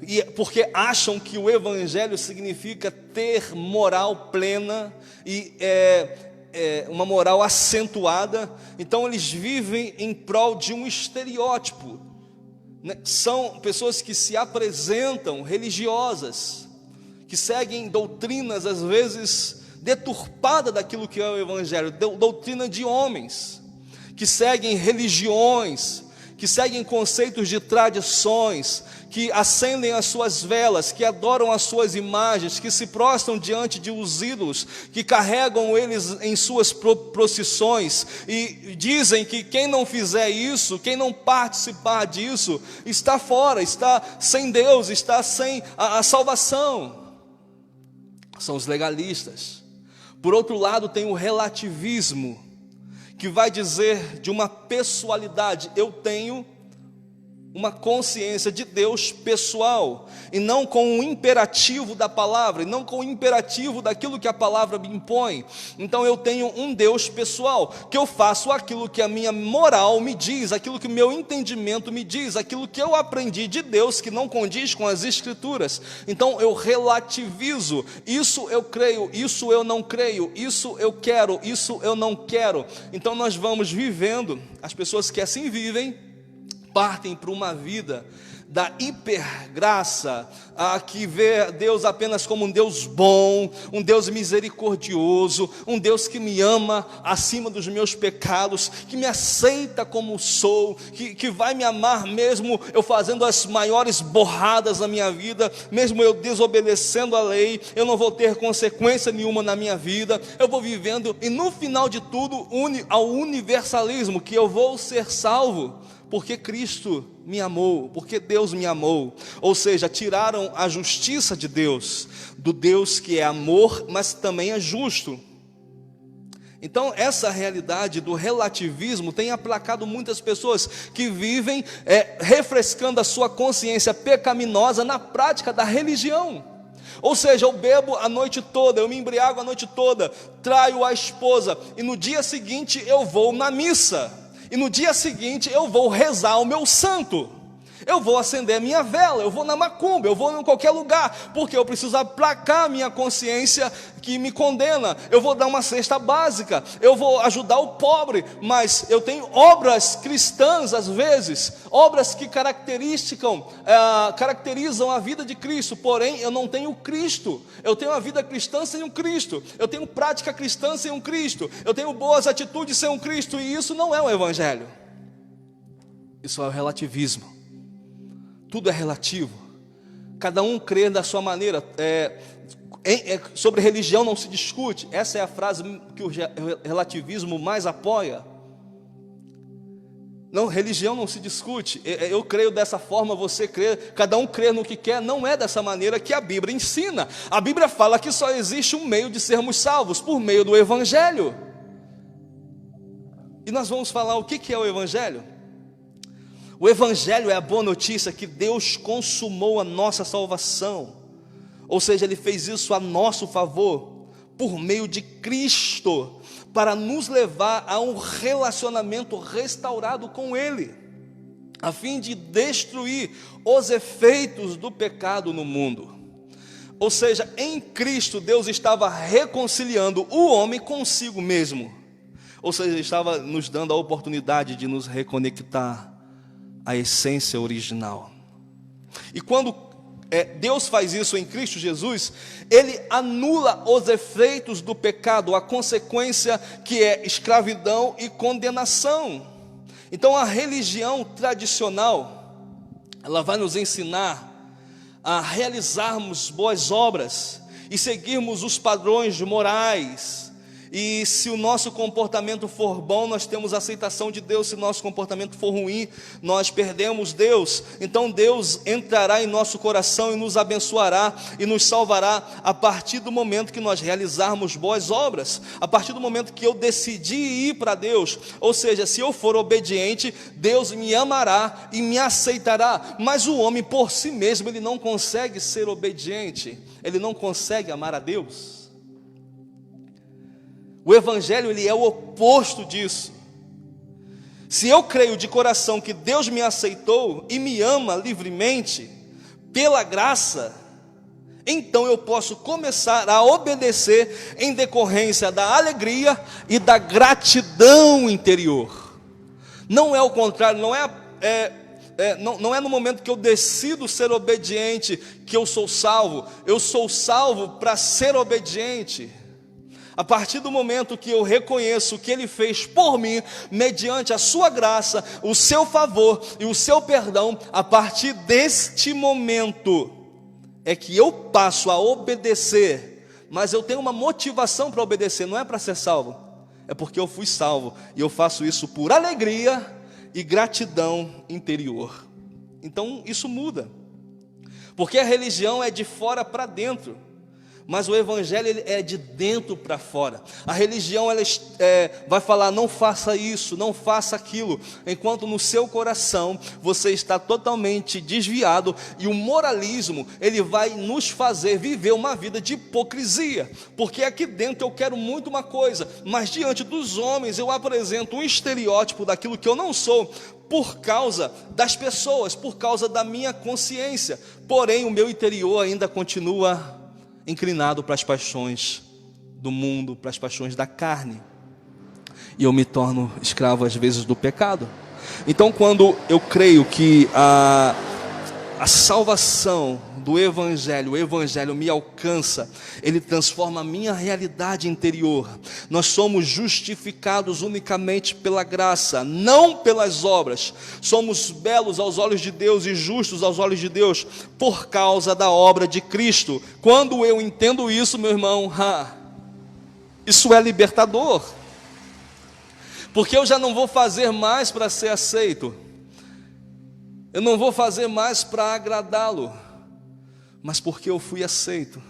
e porque acham que o evangelho significa ter moral plena e uma moral acentuada. Então eles vivem em prol de um estereótipo, São pessoas que se apresentam religiosas, que seguem doutrinas às vezes deturpadas daquilo que é o evangelho, doutrina de homens, que seguem religiões, que seguem conceitos de tradições, que acendem as suas velas, que adoram as suas imagens, que se prostram diante de os ídolos, que carregam eles em suas procissões, e dizem que quem não fizer isso, quem não participar disso, está fora, está sem Deus, está sem a salvação. São os legalistas. Por outro lado, tem o relativismo, que vai dizer de uma pessoalidade: eu tenho uma consciência de Deus pessoal, e não com o imperativo da palavra, e não com o imperativo daquilo que a palavra me impõe. Então eu tenho um Deus pessoal, que eu faço aquilo que a minha moral me diz, aquilo que o meu entendimento me diz, aquilo que eu aprendi de Deus, que não condiz com as escrituras. Então eu relativizo: isso eu creio, isso eu não creio, isso eu quero, isso eu não quero. Então nós vamos vivendo, as pessoas que assim vivem, partem para uma vida da hipergraça, que vê Deus apenas como um Deus bom, um Deus misericordioso, um Deus que me ama acima dos meus pecados, que me aceita como sou, que vai me amar mesmo eu fazendo as maiores borradas na minha vida, mesmo eu desobedecendo a lei, eu não vou ter consequência nenhuma na minha vida, eu vou vivendo, e no final de tudo, ao universalismo, que eu vou ser salvo porque Cristo me amou, porque Deus me amou. Ou seja, tiraram a justiça de Deus, do Deus que é amor, mas também é justo. Então essa realidade do relativismo tem aplacado muitas pessoas que vivem refrescando a sua consciência pecaminosa na prática da religião. Ou seja, eu bebo a noite toda, eu me embriago a noite toda, traio a esposa, e no dia seguinte eu vou na missa, e no dia seguinte eu vou rezar o meu santo, eu vou acender a minha vela, eu vou na macumba, eu vou em qualquer lugar, porque eu preciso aplacar a minha consciência que me condena. Eu vou dar uma cesta básica, eu vou ajudar o pobre, mas eu tenho obras cristãs às vezes, obras que caracterizam a vida de Cristo, porém eu não tenho Cristo. Eu tenho a vida cristã sem um Cristo, eu tenho prática cristã sem um Cristo, eu tenho boas atitudes sem um Cristo, e isso não é o Evangelho, isso é o relativismo. Tudo é relativo, cada um crê da sua maneira. Sobre religião não se discute. Essa é a frase que o relativismo mais apoia. Não, religião não se discute. Eu creio dessa forma, você crê, cada um crê no que quer. Não é dessa maneira que a Bíblia ensina. A Bíblia fala que só existe um meio de sermos salvos, por meio do Evangelho. E nós vamos falar o que é o Evangelho. O Evangelho é a boa notícia que Deus consumou a nossa salvação, ou seja, Ele fez isso a nosso favor, por meio de Cristo, para nos levar a um relacionamento restaurado com Ele, a fim de destruir os efeitos do pecado no mundo. Ou seja, em Cristo Deus estava reconciliando o homem consigo mesmo, ou seja, Ele estava nos dando a oportunidade de nos reconectar a essência original. E quando Deus faz isso em Cristo Jesus, Ele anula os efeitos do pecado, a consequência que é escravidão e condenação. Então a religião tradicional, ela vai nos ensinar a realizarmos boas obras e seguirmos os padrões morais. E se o nosso comportamento for bom, nós temos aceitação de Deus. Se o nosso comportamento for ruim, nós perdemos Deus. Então Deus entrará em nosso coração e nos abençoará e nos salvará a partir do momento que nós realizarmos boas obras, a partir do momento que eu decidi ir para Deus. Ou seja, se eu for obediente, Deus me amará e me aceitará. Mas o homem por si mesmo, ele não consegue ser obediente, ele não consegue amar a Deus. O Evangelho, ele é o oposto disso. Se eu creio de coração que Deus me aceitou e me ama livremente, pela graça, então eu posso começar a obedecer em decorrência da alegria e da gratidão interior. Não é o contrário, não é no momento que eu decido ser obediente que eu sou salvo para ser obediente. A partir do momento que eu reconheço o que Ele fez por mim, mediante a sua graça, o seu favor e o seu perdão, a partir deste momento é que eu passo a obedecer. Mas eu tenho uma motivação para obedecer, não é para ser salvo, é porque eu fui salvo, e eu faço isso por alegria e gratidão interior. Então isso muda, porque a religião é de fora para dentro, mas o Evangelho ele é de dentro para fora. A religião ela vai falar, não faça isso, não faça aquilo, enquanto no seu coração você está totalmente desviado, e o moralismo ele vai nos fazer viver uma vida de hipocrisia, porque aqui dentro eu quero muito uma coisa, mas diante dos homens eu apresento um estereótipo daquilo que eu não sou, por causa das pessoas, por causa da minha consciência, porém o meu interior ainda continua inclinado para as paixões do mundo, para as paixões da carne, e eu me torno escravo às vezes do pecado. Então quando eu creio que a salvação do Evangelho, o Evangelho me alcança, ele transforma a minha realidade interior. Nós somos justificados unicamente pela graça, não pelas obras. Somos belos aos olhos de Deus e justos aos olhos de Deus por causa da obra de Cristo. Quando eu entendo isso, meu irmão, isso é libertador, porque eu já não vou fazer mais para ser aceito, eu não vou fazer mais para agradá-lo, mas porque eu fui aceito.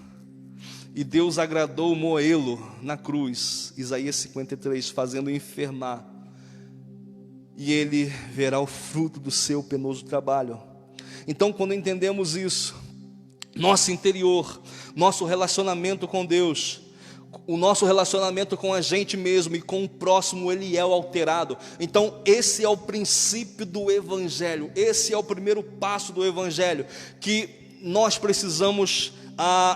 e Deus agradou moê-lo na cruz, Isaías 53, fazendo-o enfermar, e ele verá o fruto do seu penoso trabalho. Então, quando entendemos isso, nosso interior, nosso relacionamento com Deus, o nosso relacionamento com a gente mesmo e com o próximo, ele é alterado. Então esse é o princípio do Evangelho, esse é o primeiro passo do Evangelho, que nós precisamos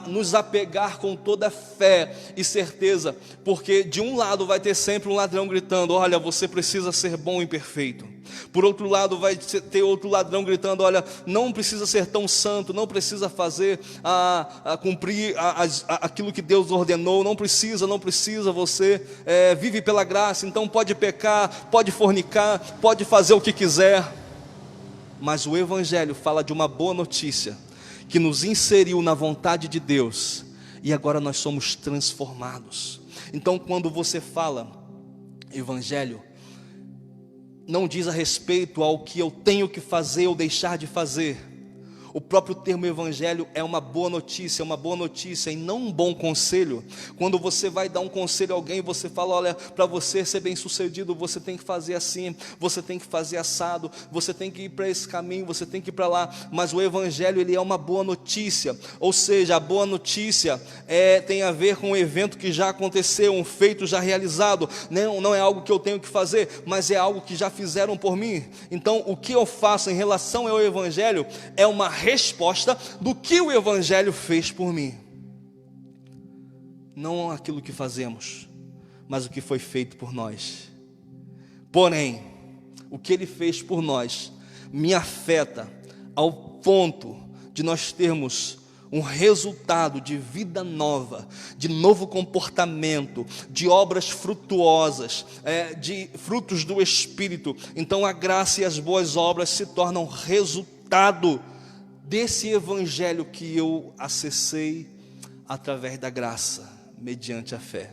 nos apegar com toda fé e certeza, porque de um lado vai ter sempre um ladrão gritando: olha, você precisa ser bom e perfeito. Por outro lado vai ter outro ladrão gritando: olha, não precisa ser tão santo, não precisa fazer, cumprir aquilo que Deus ordenou, não precisa, você vive pela graça, então pode pecar, pode fornicar, pode fazer o que quiser. Mas o Evangelho fala de uma boa notícia, que nos inseriu na vontade de Deus, e agora nós somos transformados. Então quando você fala Evangelho, não diz a respeito ao que eu tenho que fazer ou deixar de fazer. O próprio termo Evangelho é uma boa notícia e não um bom conselho. Quando você vai dar um conselho a alguém, você fala: olha, para você ser bem sucedido, você tem que fazer assim, você tem que fazer assado, você tem que ir para esse caminho, você tem que ir para lá. Mas o Evangelho, ele é uma boa notícia, ou seja, a boa notícia tem a ver com um evento que já aconteceu, um feito já realizado. Não é algo que eu tenho que fazer, mas é algo que já fizeram por mim. Então o que eu faço em relação ao Evangelho é uma resposta do que o Evangelho fez por mim. Não aquilo que fazemos, mas o que foi feito por nós. Porém, o que Ele fez por nós me afeta ao ponto de nós termos um resultado de vida nova, de novo comportamento, de obras frutuosas, de frutos do Espírito. Então a graça e as boas obras se tornam resultado desse Evangelho que eu acessei através da graça, mediante a fé.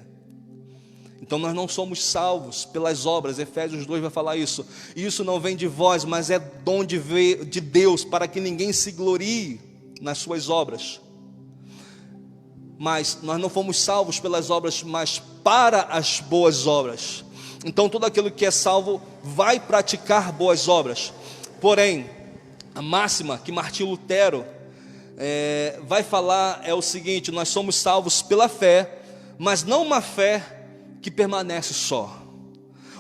Então nós não somos salvos pelas obras. Efésios 2 vai falar isso. Isso não vem de vós, mas é dom de Deus, para que ninguém se glorie nas suas obras. Mas nós não fomos salvos pelas obras, mas para as boas obras. Então todo aquele que é salvo vai praticar boas obras. Porém, a máxima que Martinho Lutero vai falar é o seguinte: nós somos salvos pela fé, mas não uma fé que permanece só.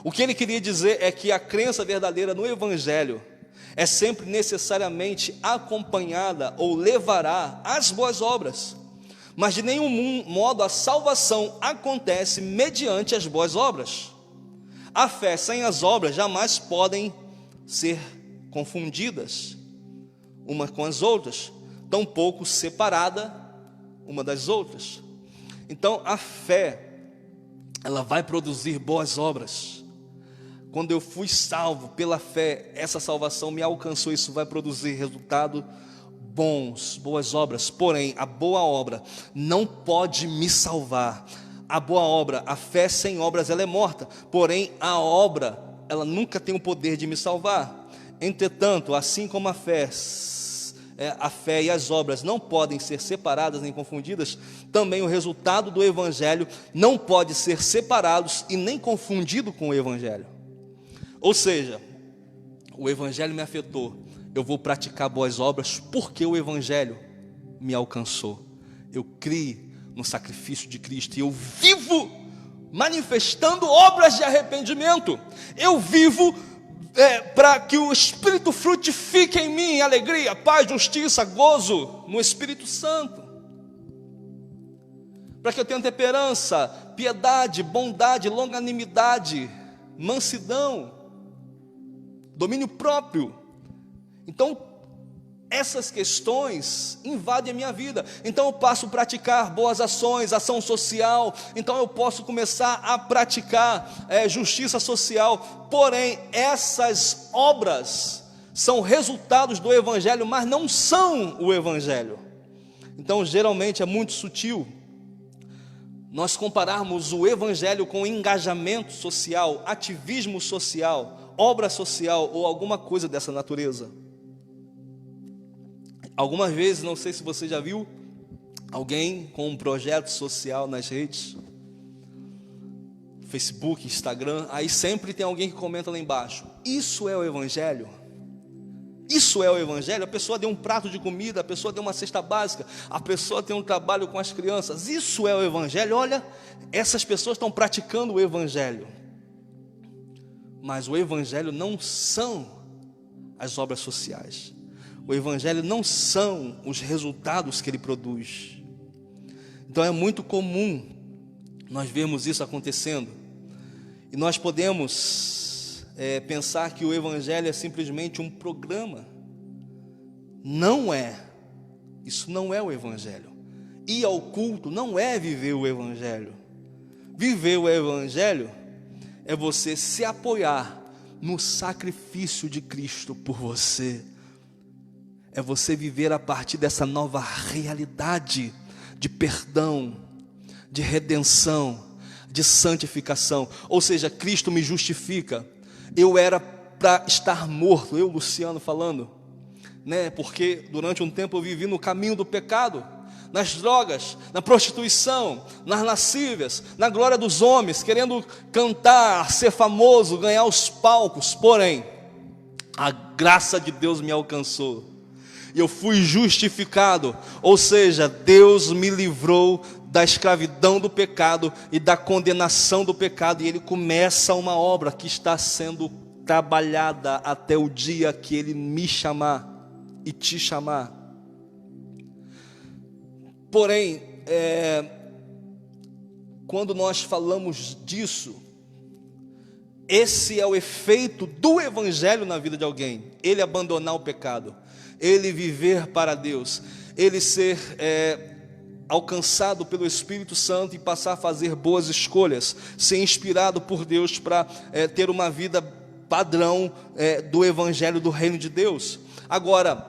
O que ele queria dizer é que a crença verdadeira no Evangelho é sempre necessariamente acompanhada ou levará às boas obras, mas de nenhum modo a salvação acontece mediante as boas obras. A fé sem as obras jamais podem ser confundidas uma com as outras, tampouco separada uma das outras. Então a fé, ela vai produzir boas obras. Quando eu fui salvo pela fé, essa salvação me alcançou, isso vai produzir resultado boas obras. Porém, a boa obra não pode me salvar. A boa obra, a fé sem obras, ela é morta. Porém, a obra, ela nunca tem o poder de me salvar. Entretanto, assim como a fé e as obras não podem ser separadas nem confundidas, também o resultado do Evangelho não pode ser separado e nem confundido com o Evangelho. Ou seja, o Evangelho me afetou, eu vou praticar boas obras porque o Evangelho me alcançou. Eu criei no sacrifício de Cristo e eu vivo manifestando obras de arrependimento. Eu vivo para que o Espírito frutifique em mim alegria, paz, justiça, gozo no Espírito Santo, para que eu tenha temperança, piedade, bondade, longanimidade, mansidão, domínio próprio. Então essas questões invadem a minha vida. Então eu passo a praticar boas ações, ação social. Então eu posso começar a praticar justiça social. Porém, essas obras são resultados do Evangelho, mas não são o Evangelho. Então geralmente é muito sutil nós compararmos o Evangelho com engajamento social, ativismo social, obra social ou alguma coisa dessa natureza. Algumas vezes, não sei se você já viu, alguém com um projeto social nas redes, Facebook, Instagram, aí sempre tem alguém que comenta lá embaixo: isso é o Evangelho? Isso é o Evangelho? A pessoa deu um prato de comida, a pessoa deu uma cesta básica, a pessoa tem um trabalho com as crianças. Isso é o Evangelho? Olha, essas pessoas estão praticando o Evangelho. Mas o Evangelho não são as obras sociais. O Evangelho não são os resultados que ele produz. Então é muito comum nós vermos isso acontecendo. E nós podemos pensar que o Evangelho é simplesmente um programa. Não é. Isso não é o Evangelho. Ir ao culto não é viver o Evangelho. Viver o Evangelho é você se apoiar no sacrifício de Cristo por você. É você viver a partir dessa nova realidade de perdão, de redenção, de santificação. Ou seja, Cristo me justifica. Eu era para estar morto, eu, Luciano, falando, né? Porque durante um tempo eu vivi no caminho do pecado, nas drogas, na prostituição, nas lascívias, na glória dos homens, querendo cantar, ser famoso, ganhar os palcos. Porém, a graça de Deus me alcançou e eu fui justificado. Ou seja, Deus me livrou da escravidão do pecado e da condenação do pecado, e Ele começa uma obra que está sendo trabalhada até o dia que Ele me chamar e te chamar. Porém, quando nós falamos disso, esse é o efeito do Evangelho na vida de alguém: ele abandonar o pecado, ele viver para Deus, ele ser alcançado pelo Espírito Santo e passar a fazer boas escolhas, ser inspirado por Deus para ter uma vida padrão do Evangelho do Reino de Deus. Agora,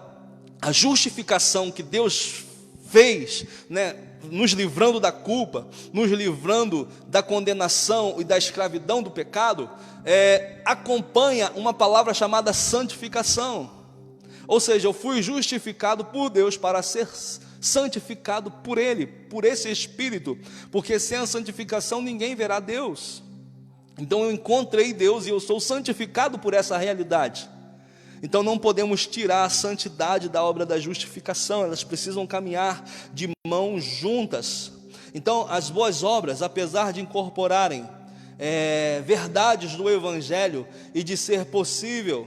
a justificação que Deus fez, né, nos livrando da culpa, nos livrando da condenação e da escravidão do pecado, acompanha uma palavra chamada santificação. Ou seja, eu fui justificado por Deus para ser santificado por Ele, por esse Espírito, porque sem a santificação ninguém verá Deus. Então eu encontrei Deus e eu sou santificado por essa realidade. Então não podemos tirar a santidade da obra da justificação, elas precisam caminhar de mãos juntas. Então as boas obras, apesar de incorporarem verdades do Evangelho e de ser possível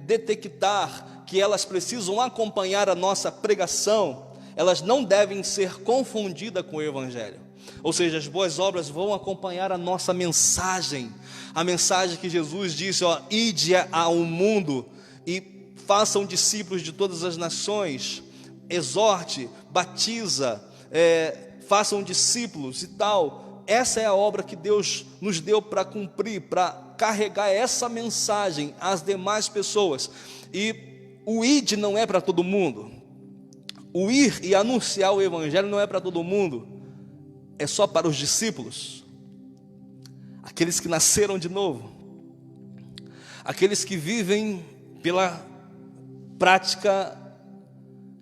detectar que elas precisam acompanhar a nossa pregação, elas não devem ser confundidas com o Evangelho. Ou seja, as boas obras vão acompanhar a nossa mensagem, a mensagem que Jesus disse: ide ao mundo e façam discípulos de todas as nações, exorte, batiza, façam discípulos e tal. Essa é a obra que Deus nos deu para cumprir, para carregar essa mensagem às demais pessoas. E o id não é para todo mundo. O ir e anunciar o Evangelho não é para todo mundo. É só para os discípulos, aqueles que nasceram de novo, aqueles que vivem pela prática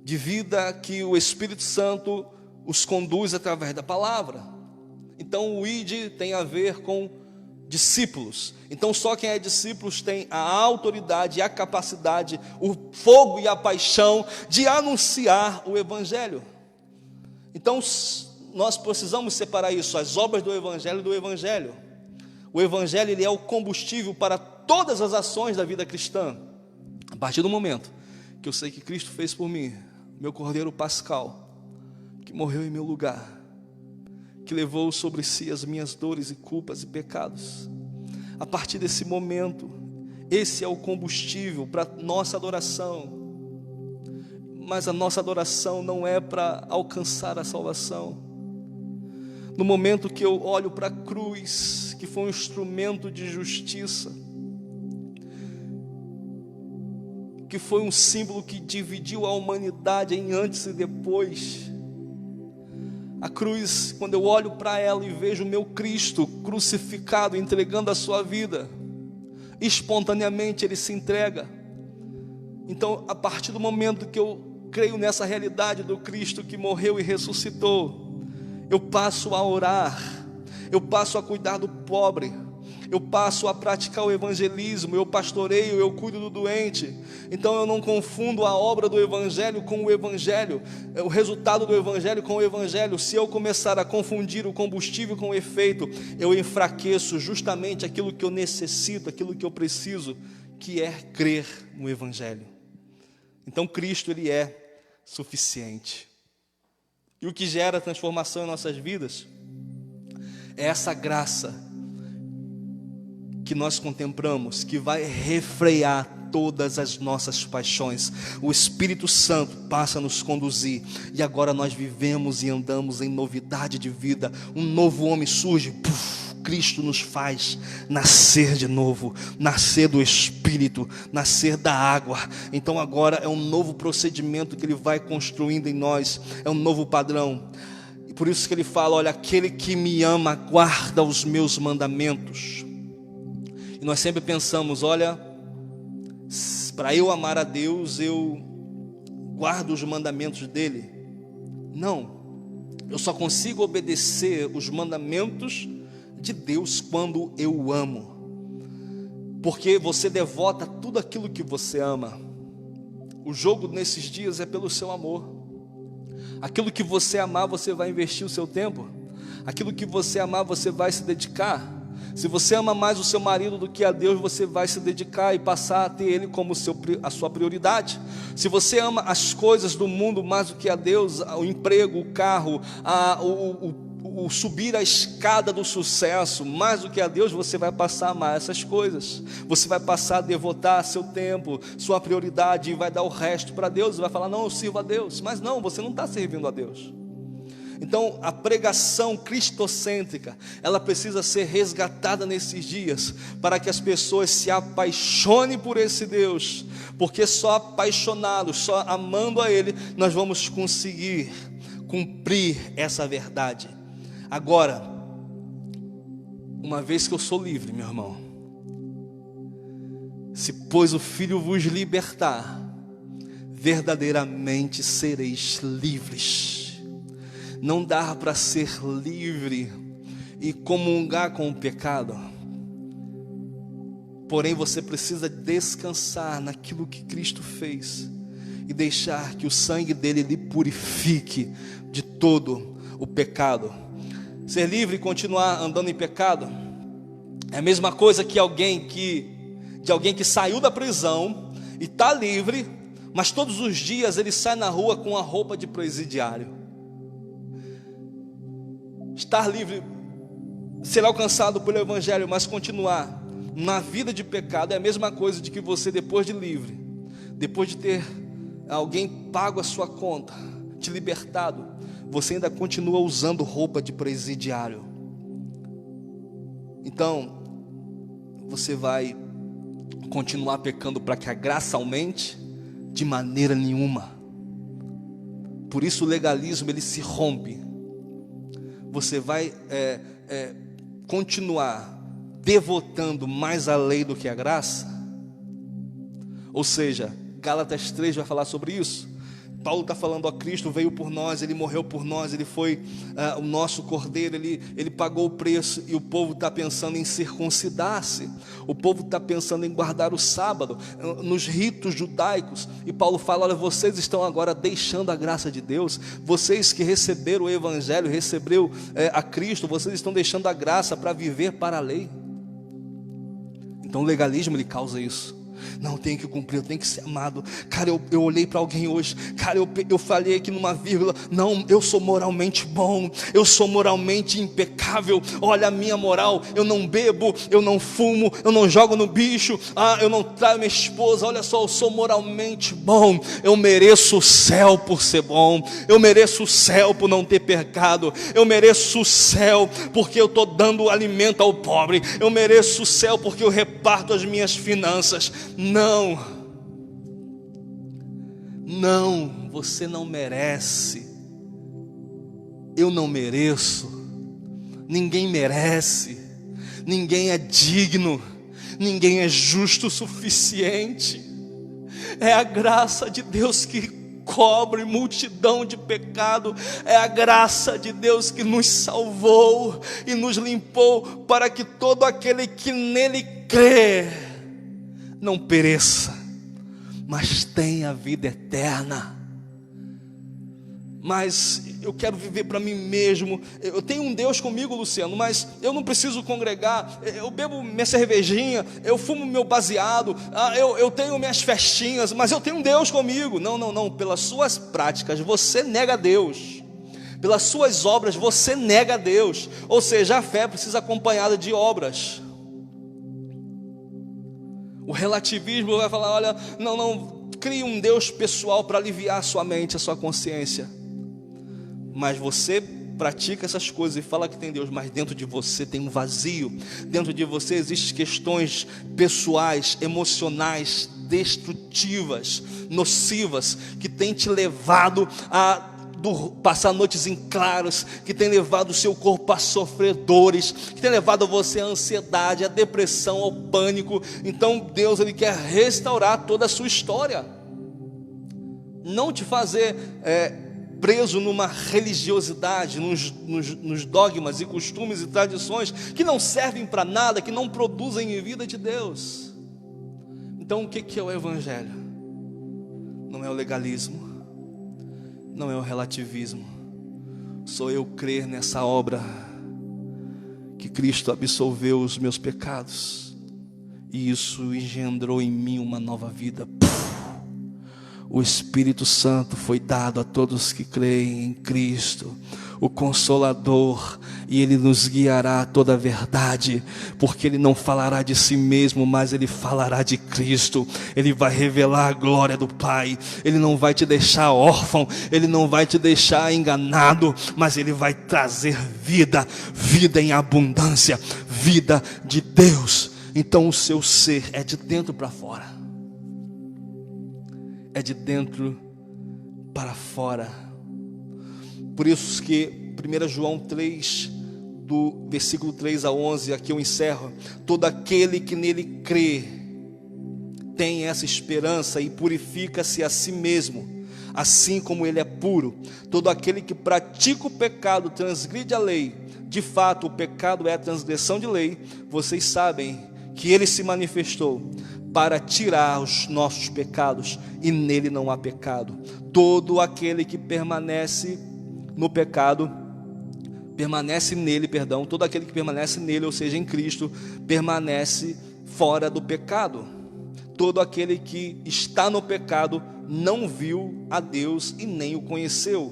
de vida que o Espírito Santo os conduz através da palavra. Então o id tem a ver com discípulos. Então só quem é discípulo tem a autoridade e a capacidade, o fogo e a paixão de anunciar o Evangelho. Então nós precisamos separar isso, as obras do Evangelho do Evangelho. O Evangelho, ele é o combustível para todas as ações da vida cristã. A partir do momento que eu sei que Cristo fez por mim, meu Cordeiro Pascal, que morreu em meu lugar, que levou sobre si as minhas dores e culpas e pecados, a partir desse momento, esse é o combustível para nossa adoração. Mas a nossa adoração não é para alcançar a salvação. No momento que eu olho para a cruz, que foi um instrumento de justiça, que foi um símbolo que dividiu a humanidade em antes e depois. A cruz, quando eu olho para ela e vejo o meu Cristo crucificado, entregando a sua vida, espontaneamente Ele se entrega. Então, a partir do momento que eu creio nessa realidade do Cristo que morreu e ressuscitou, eu passo a orar, eu passo a cuidar do pobre, eu passo a praticar o evangelismo, eu pastoreio, eu cuido do doente. Então eu não confundo a obra do evangelho com o evangelho, o resultado do evangelho com o evangelho. Se eu começar a confundir o combustível com o efeito, eu enfraqueço justamente aquilo que eu necessito, aquilo que eu preciso, que é crer no evangelho. Então Cristo, Ele é suficiente. E o que gera transformação em nossas vidas é essa graça que nós contemplamos, que vai refrear todas as nossas paixões. O Espírito Santo passa a nos conduzir, e agora nós vivemos e andamos em novidade de vida. Um novo homem surge, Cristo nos faz nascer de novo, nascer do Espírito, nascer da água. Então agora é um novo procedimento que Ele vai construindo em nós, é um novo padrão. E por isso que Ele fala, olha, aquele que me ama guarda os meus mandamentos. E nós sempre pensamos, olha, para eu amar a Deus, eu guardo os mandamentos dEle. Não, eu só consigo obedecer os mandamentos de Deus quando eu o amo. Porque você devota tudo aquilo que você ama. O jogo nesses dias é pelo seu amor. Aquilo que você amar, você vai investir o seu tempo. Aquilo que você amar, você vai se dedicar. Se você ama mais o seu marido do que a Deus, você vai se dedicar e passar a ter ele como a sua prioridade. Se você ama as coisas do mundo mais do que a Deus, o emprego, o carro, o subir a escada do sucesso mais do que a Deus, você vai passar a amar essas coisas. Você vai passar a devotar seu tempo, sua prioridade, e vai dar o resto para Deus. E vai falar, não, eu sirvo a Deus. Mas não, você não está servindo a Deus. Então a pregação cristocêntrica, ela precisa ser resgatada nesses dias, para que as pessoas se apaixonem por esse Deus, porque só apaixonados, só amando a Ele, nós vamos conseguir cumprir essa verdade. Agora, uma vez que eu sou livre, meu irmão, se pois o Filho vos libertar, verdadeiramente sereis livres. Não dá para ser livre e comungar com o pecado. Porém, você precisa descansar naquilo que Cristo fez e deixar que o sangue dele lhe purifique de todo o pecado. Ser livre e continuar andando em pecado é a mesma coisa que alguém que saiu da prisão e está livre, mas todos os dias ele sai na rua com a roupa de presidiário. Estar livre, ser alcançado pelo Evangelho, mas continuar na vida de pecado é a mesma coisa de que você, depois de livre, depois de ter alguém pago a sua conta, te libertado, você ainda continua usando roupa de presidiário. Então você vai continuar pecando para que a graça aumente? De maneira nenhuma. Por isso o legalismo, ele se rompe. Você vai continuar devotando mais a lei do que a graça? Ou seja, Gálatas 3 vai falar sobre isso. Paulo está falando, ó, Cristo veio por nós, Ele morreu por nós, Ele foi o nosso cordeiro, ele pagou o preço, e o povo está pensando em circuncidar-se, o povo está pensando em guardar o sábado, nos ritos judaicos, e Paulo fala, olha, vocês estão agora deixando a graça de Deus, vocês que receberam o Evangelho, receberam a Cristo, vocês estão deixando a graça para viver para a lei. Então o legalismo, ele causa isso. Não, eu tenho que cumprir, eu tenho que ser amado. Cara, eu olhei para alguém hoje, cara, eu falei aqui numa vírgula, não, eu sou moralmente bom, eu sou moralmente impecável, olha a minha moral, eu não bebo, eu não fumo, eu não jogo no bicho, eu não traio minha esposa, olha só, eu sou moralmente bom, eu mereço o céu por ser bom, eu mereço o céu por não ter pecado, eu mereço o céu porque eu estou dando alimento ao pobre, eu mereço o céu porque eu reparto as minhas finanças. Não, você não merece, eu não mereço, ninguém merece, ninguém é digno, ninguém é justo o suficiente, é a graça de Deus que cobre multidão de pecado. É a graça de Deus que nos salvou e nos limpou, para que todo aquele que nele crê não pereça, mas tenha vida eterna. Mas eu quero viver para mim mesmo. Eu tenho um Deus comigo, Luciano, mas eu não preciso congregar. Eu bebo minha cervejinha, eu fumo meu baseado, eu tenho minhas festinhas, mas eu tenho um Deus comigo. Não, pelas suas práticas você nega a Deus, pelas suas obras você nega a Deus. Ou seja, a fé precisa acompanhada de obras. O relativismo vai falar: olha, não, crie um Deus pessoal para aliviar a sua mente, a sua consciência. Mas você pratica essas coisas e fala que tem Deus, mas dentro de você tem um vazio. Dentro de você existem questões pessoais, emocionais, destrutivas, nocivas, que tem te levado a passar noites em claros, que tem levado o seu corpo a sofrer dores, que tem levado você à ansiedade, à depressão, ao pânico. Então Deus, Ele quer restaurar toda a sua história, não te fazer preso numa religiosidade, nos dogmas e costumes e tradições que não servem para nada, que não produzem em vida de Deus. Então o que é o Evangelho? Não é o legalismo, não é o relativismo. Sou eu crer nessa obra, que Cristo absolveu os meus pecados, e isso engendrou em mim uma nova vida. O Espírito Santo foi dado a todos que creem em Cristo, o Consolador, e Ele nos guiará a toda a verdade, porque Ele não falará de si mesmo, mas Ele falará de Cristo. Ele vai revelar a glória do Pai. Ele não vai te deixar órfão, Ele não vai te deixar enganado, mas Ele vai trazer vida, vida em abundância, vida de Deus. Então o seu ser é de dentro para fora, é de dentro para fora. Por isso que 1 João 3, do versículo 3 a 11, aqui eu encerro: todo aquele que nele crê tem essa esperança e purifica-se a si mesmo, assim como ele é puro. Todo aquele que pratica o pecado transgride a lei. De fato, o pecado é a transgressão de lei. Vocês sabem que ele se manifestou para tirar os nossos pecados, e nele não há pecado. Todo aquele que permanece no pecado, todo aquele que permanece nele, ou seja, em Cristo, permanece fora do pecado. Todo aquele que está no pecado não viu a Deus e nem o conheceu.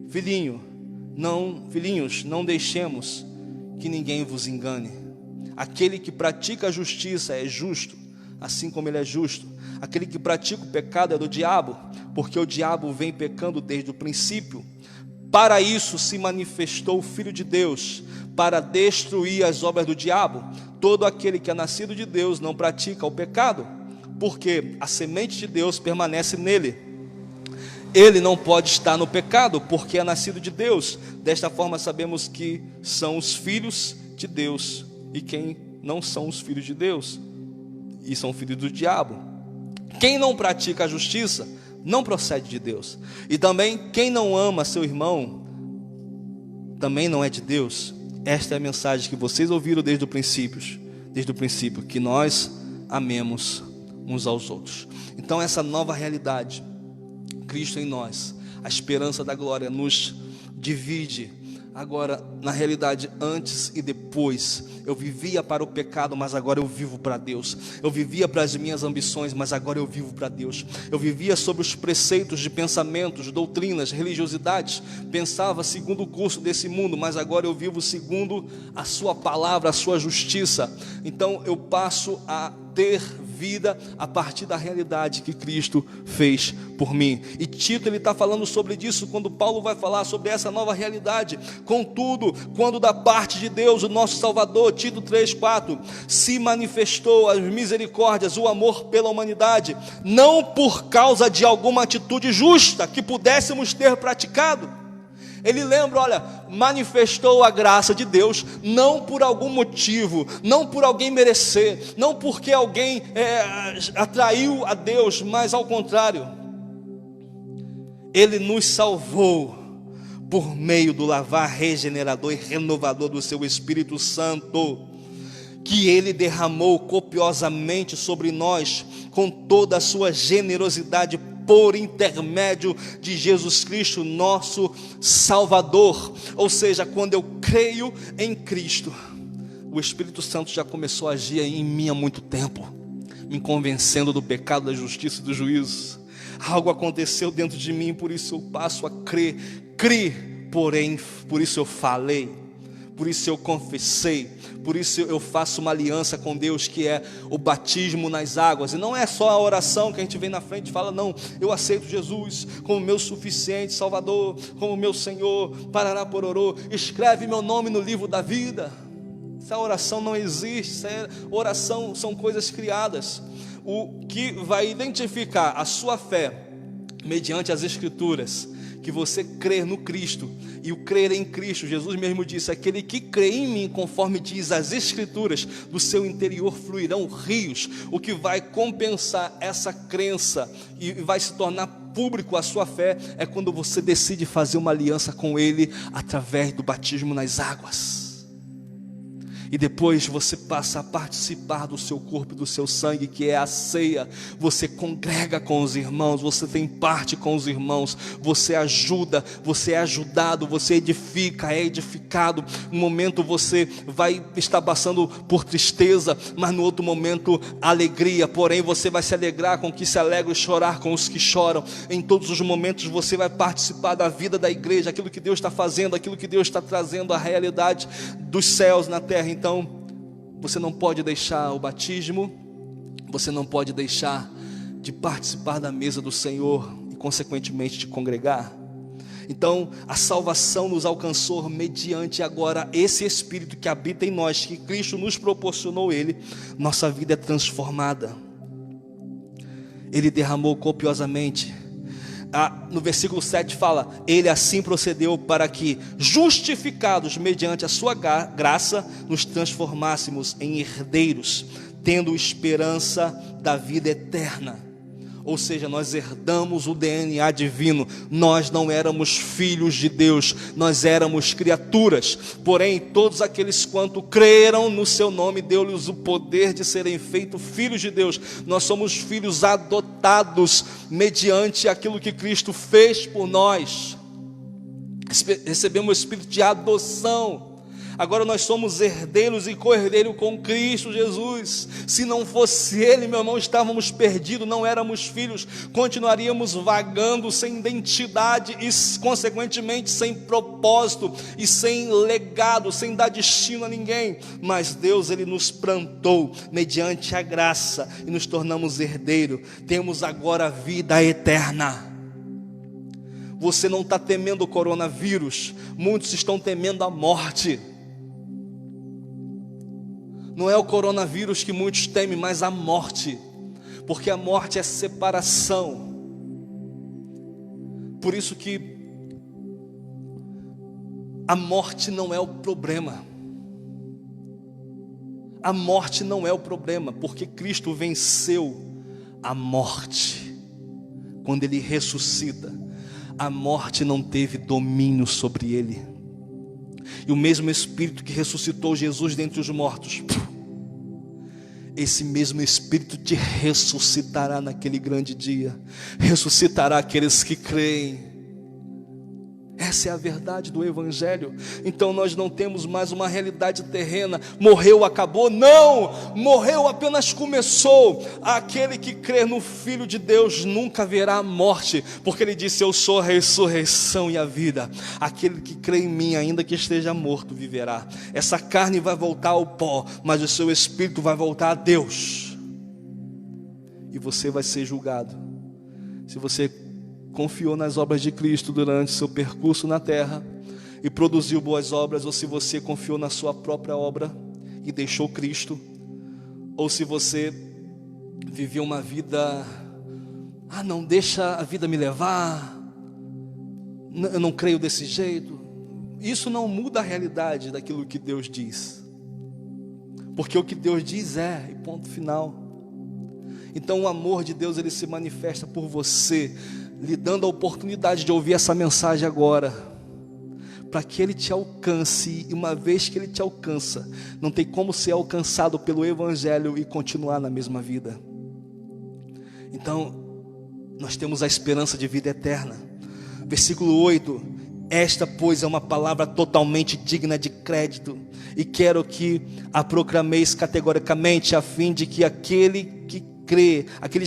Filhinhos, não deixemos que ninguém vos engane. Aquele que pratica a justiça é justo, assim como ele é justo. Aquele que pratica o pecado é do diabo, porque o diabo vem pecando desde o princípio. Para isso se manifestou o Filho de Deus, para destruir as obras do diabo. Todo aquele que é nascido de Deus não pratica o pecado, porque a semente de Deus permanece nele. Ele não pode estar no pecado, porque é nascido de Deus. Desta forma sabemos que são os filhos de Deus, e quem não são os filhos de Deus, e são filhos do diabo. Quem não pratica a justiça não procede de Deus, e também quem não ama seu irmão também não é de Deus. Esta é a mensagem que vocês ouviram desde o princípio, que nós amemos uns aos outros. Então essa nova realidade, Cristo em nós, a esperança da glória, nos divide agora na realidade antes e depois. Eu vivia para o pecado, mas agora eu vivo para Deus. Eu vivia para as minhas ambições, mas agora eu vivo para Deus. Eu vivia sobre os preceitos de pensamentos, doutrinas, religiosidades. Pensava segundo o curso desse mundo, mas agora eu vivo segundo a sua palavra, a sua justiça. Então eu passo a ter vida a partir da realidade que Cristo fez por mim. E Tito, ele está falando sobre isso quando Paulo vai falar sobre essa nova realidade. Contudo, quando da parte de Deus, o nosso Salvador, Tito 3:4, se manifestou as misericórdias, o amor pela humanidade, não por causa de alguma atitude justa que pudéssemos ter praticado. Ele lembra, olha, manifestou a graça de Deus, não por algum motivo, não por alguém merecer, não porque alguém atraiu a Deus, mas ao contrário, Ele nos salvou por meio do lavar regenerador e renovador do seu Espírito Santo, que Ele derramou copiosamente sobre nós, com toda a sua generosidade, por intermédio de Jesus Cristo, nosso Salvador. Ou seja, quando eu creio em Cristo, o Espírito Santo já começou a agir em mim há muito tempo, me convencendo do pecado, da justiça e do juízo. Algo aconteceu dentro de mim, por isso eu passo a crer. Porém, por isso eu falei, por isso eu confessei, por isso eu faço uma aliança com Deus, que é o batismo nas águas. E não é só a oração que a gente vem na frente e fala, não, eu aceito Jesus como meu suficiente Salvador, como meu Senhor, parará pororô, escreve meu nome no livro da vida. Essa oração não existe, essa oração são coisas criadas. O que vai identificar a sua fé mediante as Escrituras, que você crer no Cristo, e o crer em Cristo, Jesus mesmo disse, aquele que crê em mim, conforme diz as Escrituras, do seu interior fluirão rios. O que vai compensar essa crença e vai se tornar público a sua fé, é quando você decide fazer uma aliança com Ele, através do batismo nas águas. E depois você passa a participar do seu corpo e do seu sangue, que é a ceia. Você congrega com os irmãos, você tem parte com os irmãos, você ajuda, você é ajudado, você edifica, é edificado. Um momento você vai estar passando por tristeza, mas no outro momento alegria. Porém você vai se alegrar com os que se alegram e chorar com os que choram. Em todos os momentos você vai participar da vida da igreja, aquilo que Deus está fazendo, aquilo que Deus está trazendo, a realidade dos céus na terra. Então, você não pode deixar o batismo, você não pode deixar de participar da mesa do Senhor e, consequentemente, de congregar. Então, a salvação nos alcançou mediante agora esse Espírito que habita em nós, que Cristo nos proporcionou Ele. Nossa vida é transformada. Ele derramou copiosamente. No versículo 7 fala, Ele assim procedeu para que, justificados mediante a sua graça, nos transformássemos em herdeiros, tendo esperança da vida eterna. Ou seja, nós herdamos o DNA divino. Nós não éramos filhos de Deus, nós éramos criaturas. Porém, todos aqueles quanto creram no seu nome, deu-lhes o poder de serem feitos filhos de Deus. Nós somos filhos adotados mediante aquilo que Cristo fez por nós. Recebemos o espírito de adoção. Agora nós somos herdeiros e co-herdeiros com Cristo Jesus. Se não fosse Ele, meu irmão, estávamos perdidos, não éramos filhos, continuaríamos vagando sem identidade e, consequentemente, sem propósito e sem legado, sem dar destino a ninguém. Mas Deus, Ele nos plantou mediante a graça e nos tornamos herdeiros. Temos agora a vida eterna. Você não está temendo o coronavírus, muitos estão temendo a morte. Não é o coronavírus que muitos temem, mas a morte, porque a morte é separação. Por isso que a morte não é o problema. A morte não é o problema, porque Cristo venceu a morte. Quando Ele ressuscita, a morte não teve domínio sobre Ele. E o mesmo Espírito que ressuscitou Jesus dentre os mortos, esse mesmo Espírito te ressuscitará naquele grande dia. Ressuscitará aqueles que creem. Essa é a verdade do Evangelho. Então nós não temos mais uma realidade terrena. Morreu, acabou? Não! Morreu, apenas começou. Aquele que crê no Filho de Deus nunca verá morte, porque Ele disse, eu sou a ressurreição e a vida. Aquele que crê em mim, ainda que esteja morto, viverá. Essa carne vai voltar ao pó, mas o seu espírito vai voltar a Deus. E você vai ser julgado. Se você confiou nas obras de Cristo durante seu percurso na terra e produziu boas obras, ou se você confiou na sua própria obra e deixou Cristo, ou se você viveu uma vida, não, deixa a vida me levar, eu não creio desse jeito. Isso não muda a realidade daquilo que Deus diz, porque o que Deus diz é, e ponto final. Então o amor de Deus, ele se manifesta por você lhe dando a oportunidade de ouvir essa mensagem agora, para que Ele te alcance. E uma vez que Ele te alcança, não tem como ser alcançado pelo Evangelho e continuar na mesma vida. Então, nós temos a esperança de vida eterna. Versículo 8: esta, pois, é uma palavra totalmente digna de crédito, e quero que a proclameis categoricamente, a fim de que aqueles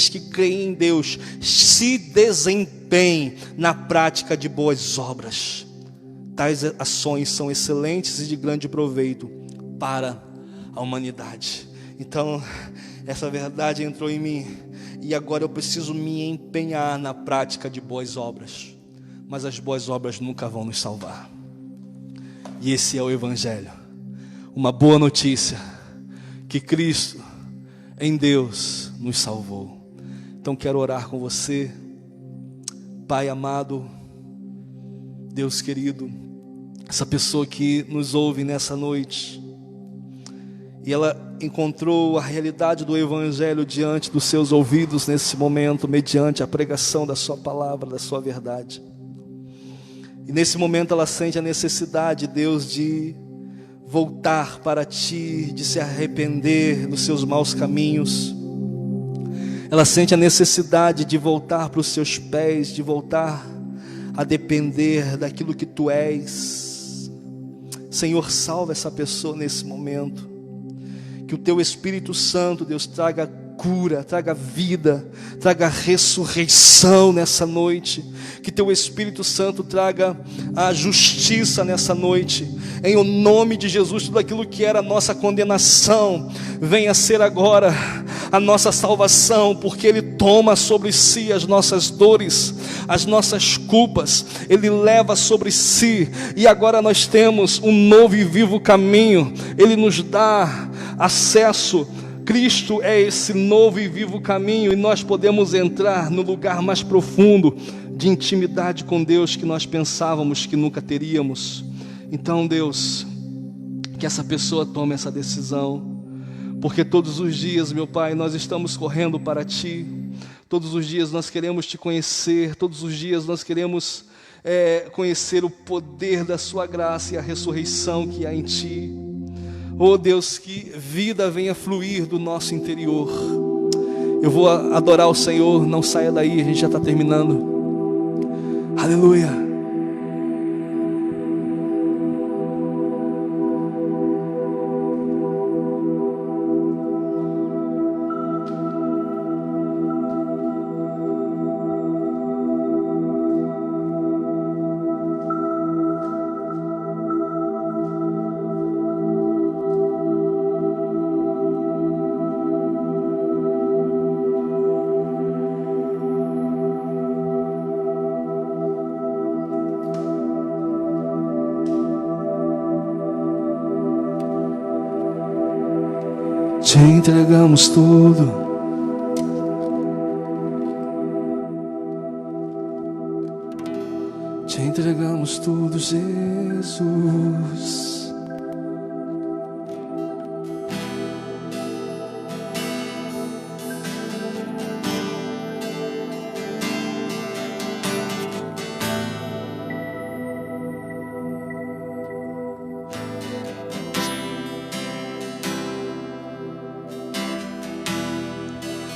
que creem em Deus se desempenhem na prática de boas obras. Tais ações são excelentes e de grande proveito para a humanidade. Então, essa verdade entrou em mim, e agora eu preciso me empenhar na prática de boas obras. Mas as boas obras nunca vão nos salvar. E esse é o Evangelho. Uma boa notícia, que Cristo em Deus nos salvou. Então quero orar com você. Pai amado, Deus querido, essa pessoa que nos ouve nessa noite, e ela encontrou a realidade do Evangelho diante dos seus ouvidos nesse momento, mediante a pregação da sua palavra, da sua verdade. E nesse momento ela sente a necessidade, Deus, de voltar para Ti, de se arrepender dos seus maus caminhos. Ela sente a necessidade de voltar para os Seus pés, de voltar a depender daquilo que Tu és. Senhor, salva essa pessoa nesse momento. Que o Teu Espírito Santo, Deus, traga cura, traga vida, traga ressurreição nessa noite. Que Teu Espírito Santo traga a justiça nessa noite. Em o nome de Jesus, tudo aquilo que era a nossa condenação venha ser agora a nossa salvação, porque Ele toma sobre si as nossas dores, as nossas culpas, Ele leva sobre si, e agora nós temos um novo e vivo caminho. Ele nos dá acesso. Cristo é esse novo e vivo caminho, e nós podemos entrar no lugar mais profundo de intimidade com Deus que nós pensávamos que nunca teríamos. Então, Deus, que essa pessoa tome essa decisão, porque todos os dias, meu Pai, nós estamos correndo para Ti. Todos os dias nós queremos Te conhecer. Todos os dias nós queremos conhecer o poder da Sua graça e a ressurreição que há em Ti. Oh Deus, que vida venha fluir do nosso interior. Eu vou adorar o Senhor, não saia daí, a gente já está terminando. Aleluia. Te entregamos tudo. Te entregamos tudo, Jesus.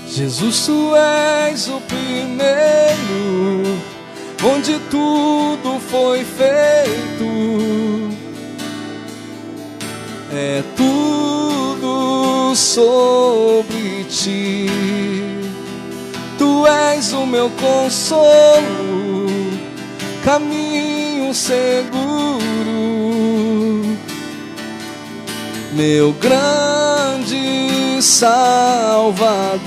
Jesus, Tu és o primeiro, onde tudo foi feito. É tudo sobre Ti. Tu és o meu consolo, caminho seguro, meu grande Salvador.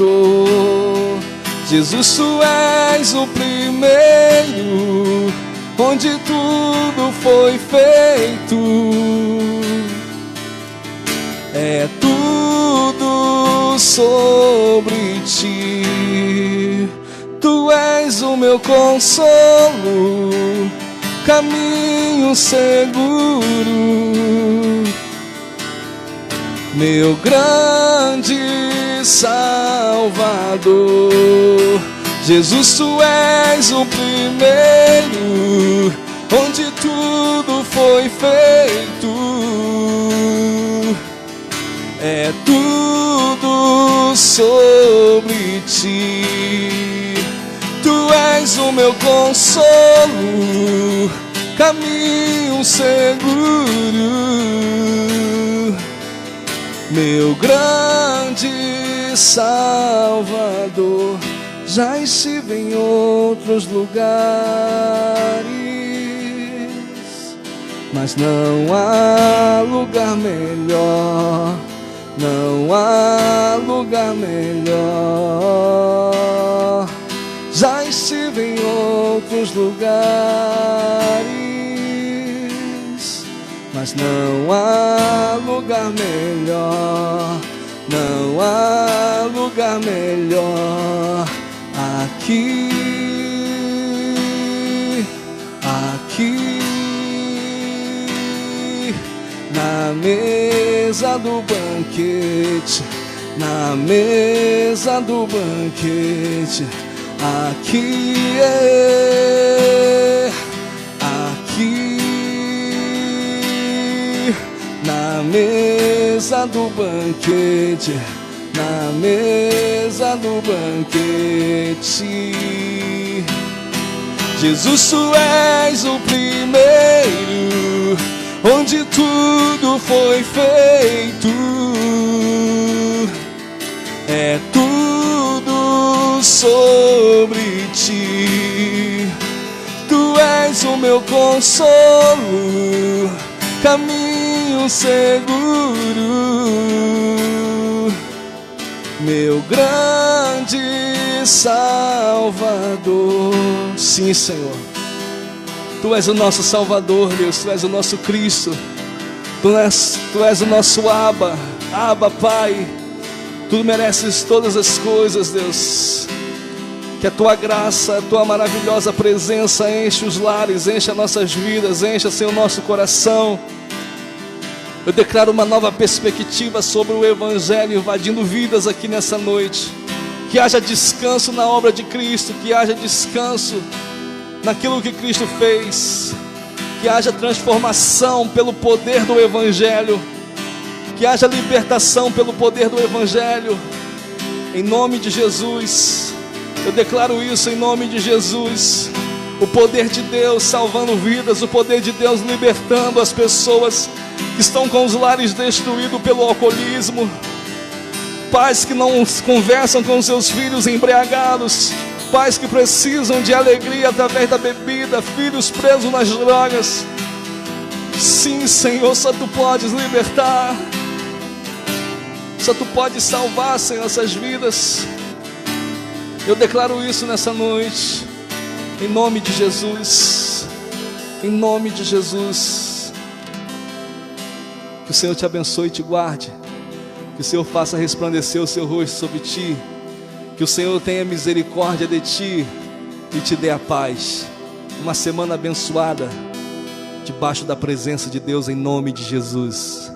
Jesus, Tu és o primeiro, onde tudo foi feito. É tudo sobre Ti. Tu és o meu consolo, caminho seguro, meu grande Salvador. Jesus, tu és o primeiro, onde tudo foi feito. É tudo sobre ti. Tu és o meu consolo, caminho seguro, meu grande Salvador. Já estive em outros lugares, mas não há lugar melhor, não há lugar melhor. Já estive em outros lugares, mas não há lugar melhor, não há lugar melhor. Aqui, aqui, na mesa do banquete, na mesa do banquete. Aqui aqui, na mesa do banquete, na mesa do banquete. Jesus, tu és o primeiro, onde tudo foi feito. É tudo sobre ti. Tu és o meu consolo, caminho seguro, meu grande Salvador. Sim, Senhor, Tu és o nosso Salvador, Deus. Tu és o nosso Cristo. Tu és o nosso Abba, Pai. Tu mereces todas as coisas, Deus. Que a Tua graça, a Tua maravilhosa presença enche os lares, enche as nossas vidas, enche, Senhor, o nosso coração. Eu declaro uma nova perspectiva sobre o Evangelho invadindo vidas aqui nessa noite. Que haja descanso na obra de Cristo, que haja descanso naquilo que Cristo fez, que haja transformação pelo poder do Evangelho, que haja libertação pelo poder do Evangelho, em nome de Jesus. Eu declaro isso em nome de Jesus. O poder de Deus salvando vidas, o poder de Deus libertando as pessoas que estão com os lares destruídos pelo alcoolismo, pais que não conversam com seus filhos embriagados, pais que precisam de alegria através da bebida, filhos presos nas drogas. Sim, Senhor, só Tu podes libertar, só Tu podes salvar, Senhor, essas vidas. Eu declaro isso nessa noite, em nome de Jesus, em nome de Jesus. Que o Senhor te abençoe e te guarde, que o Senhor faça resplandecer o seu rosto sobre ti, que o Senhor tenha misericórdia de ti e te dê a paz. Uma semana abençoada, debaixo da presença de Deus, em nome de Jesus.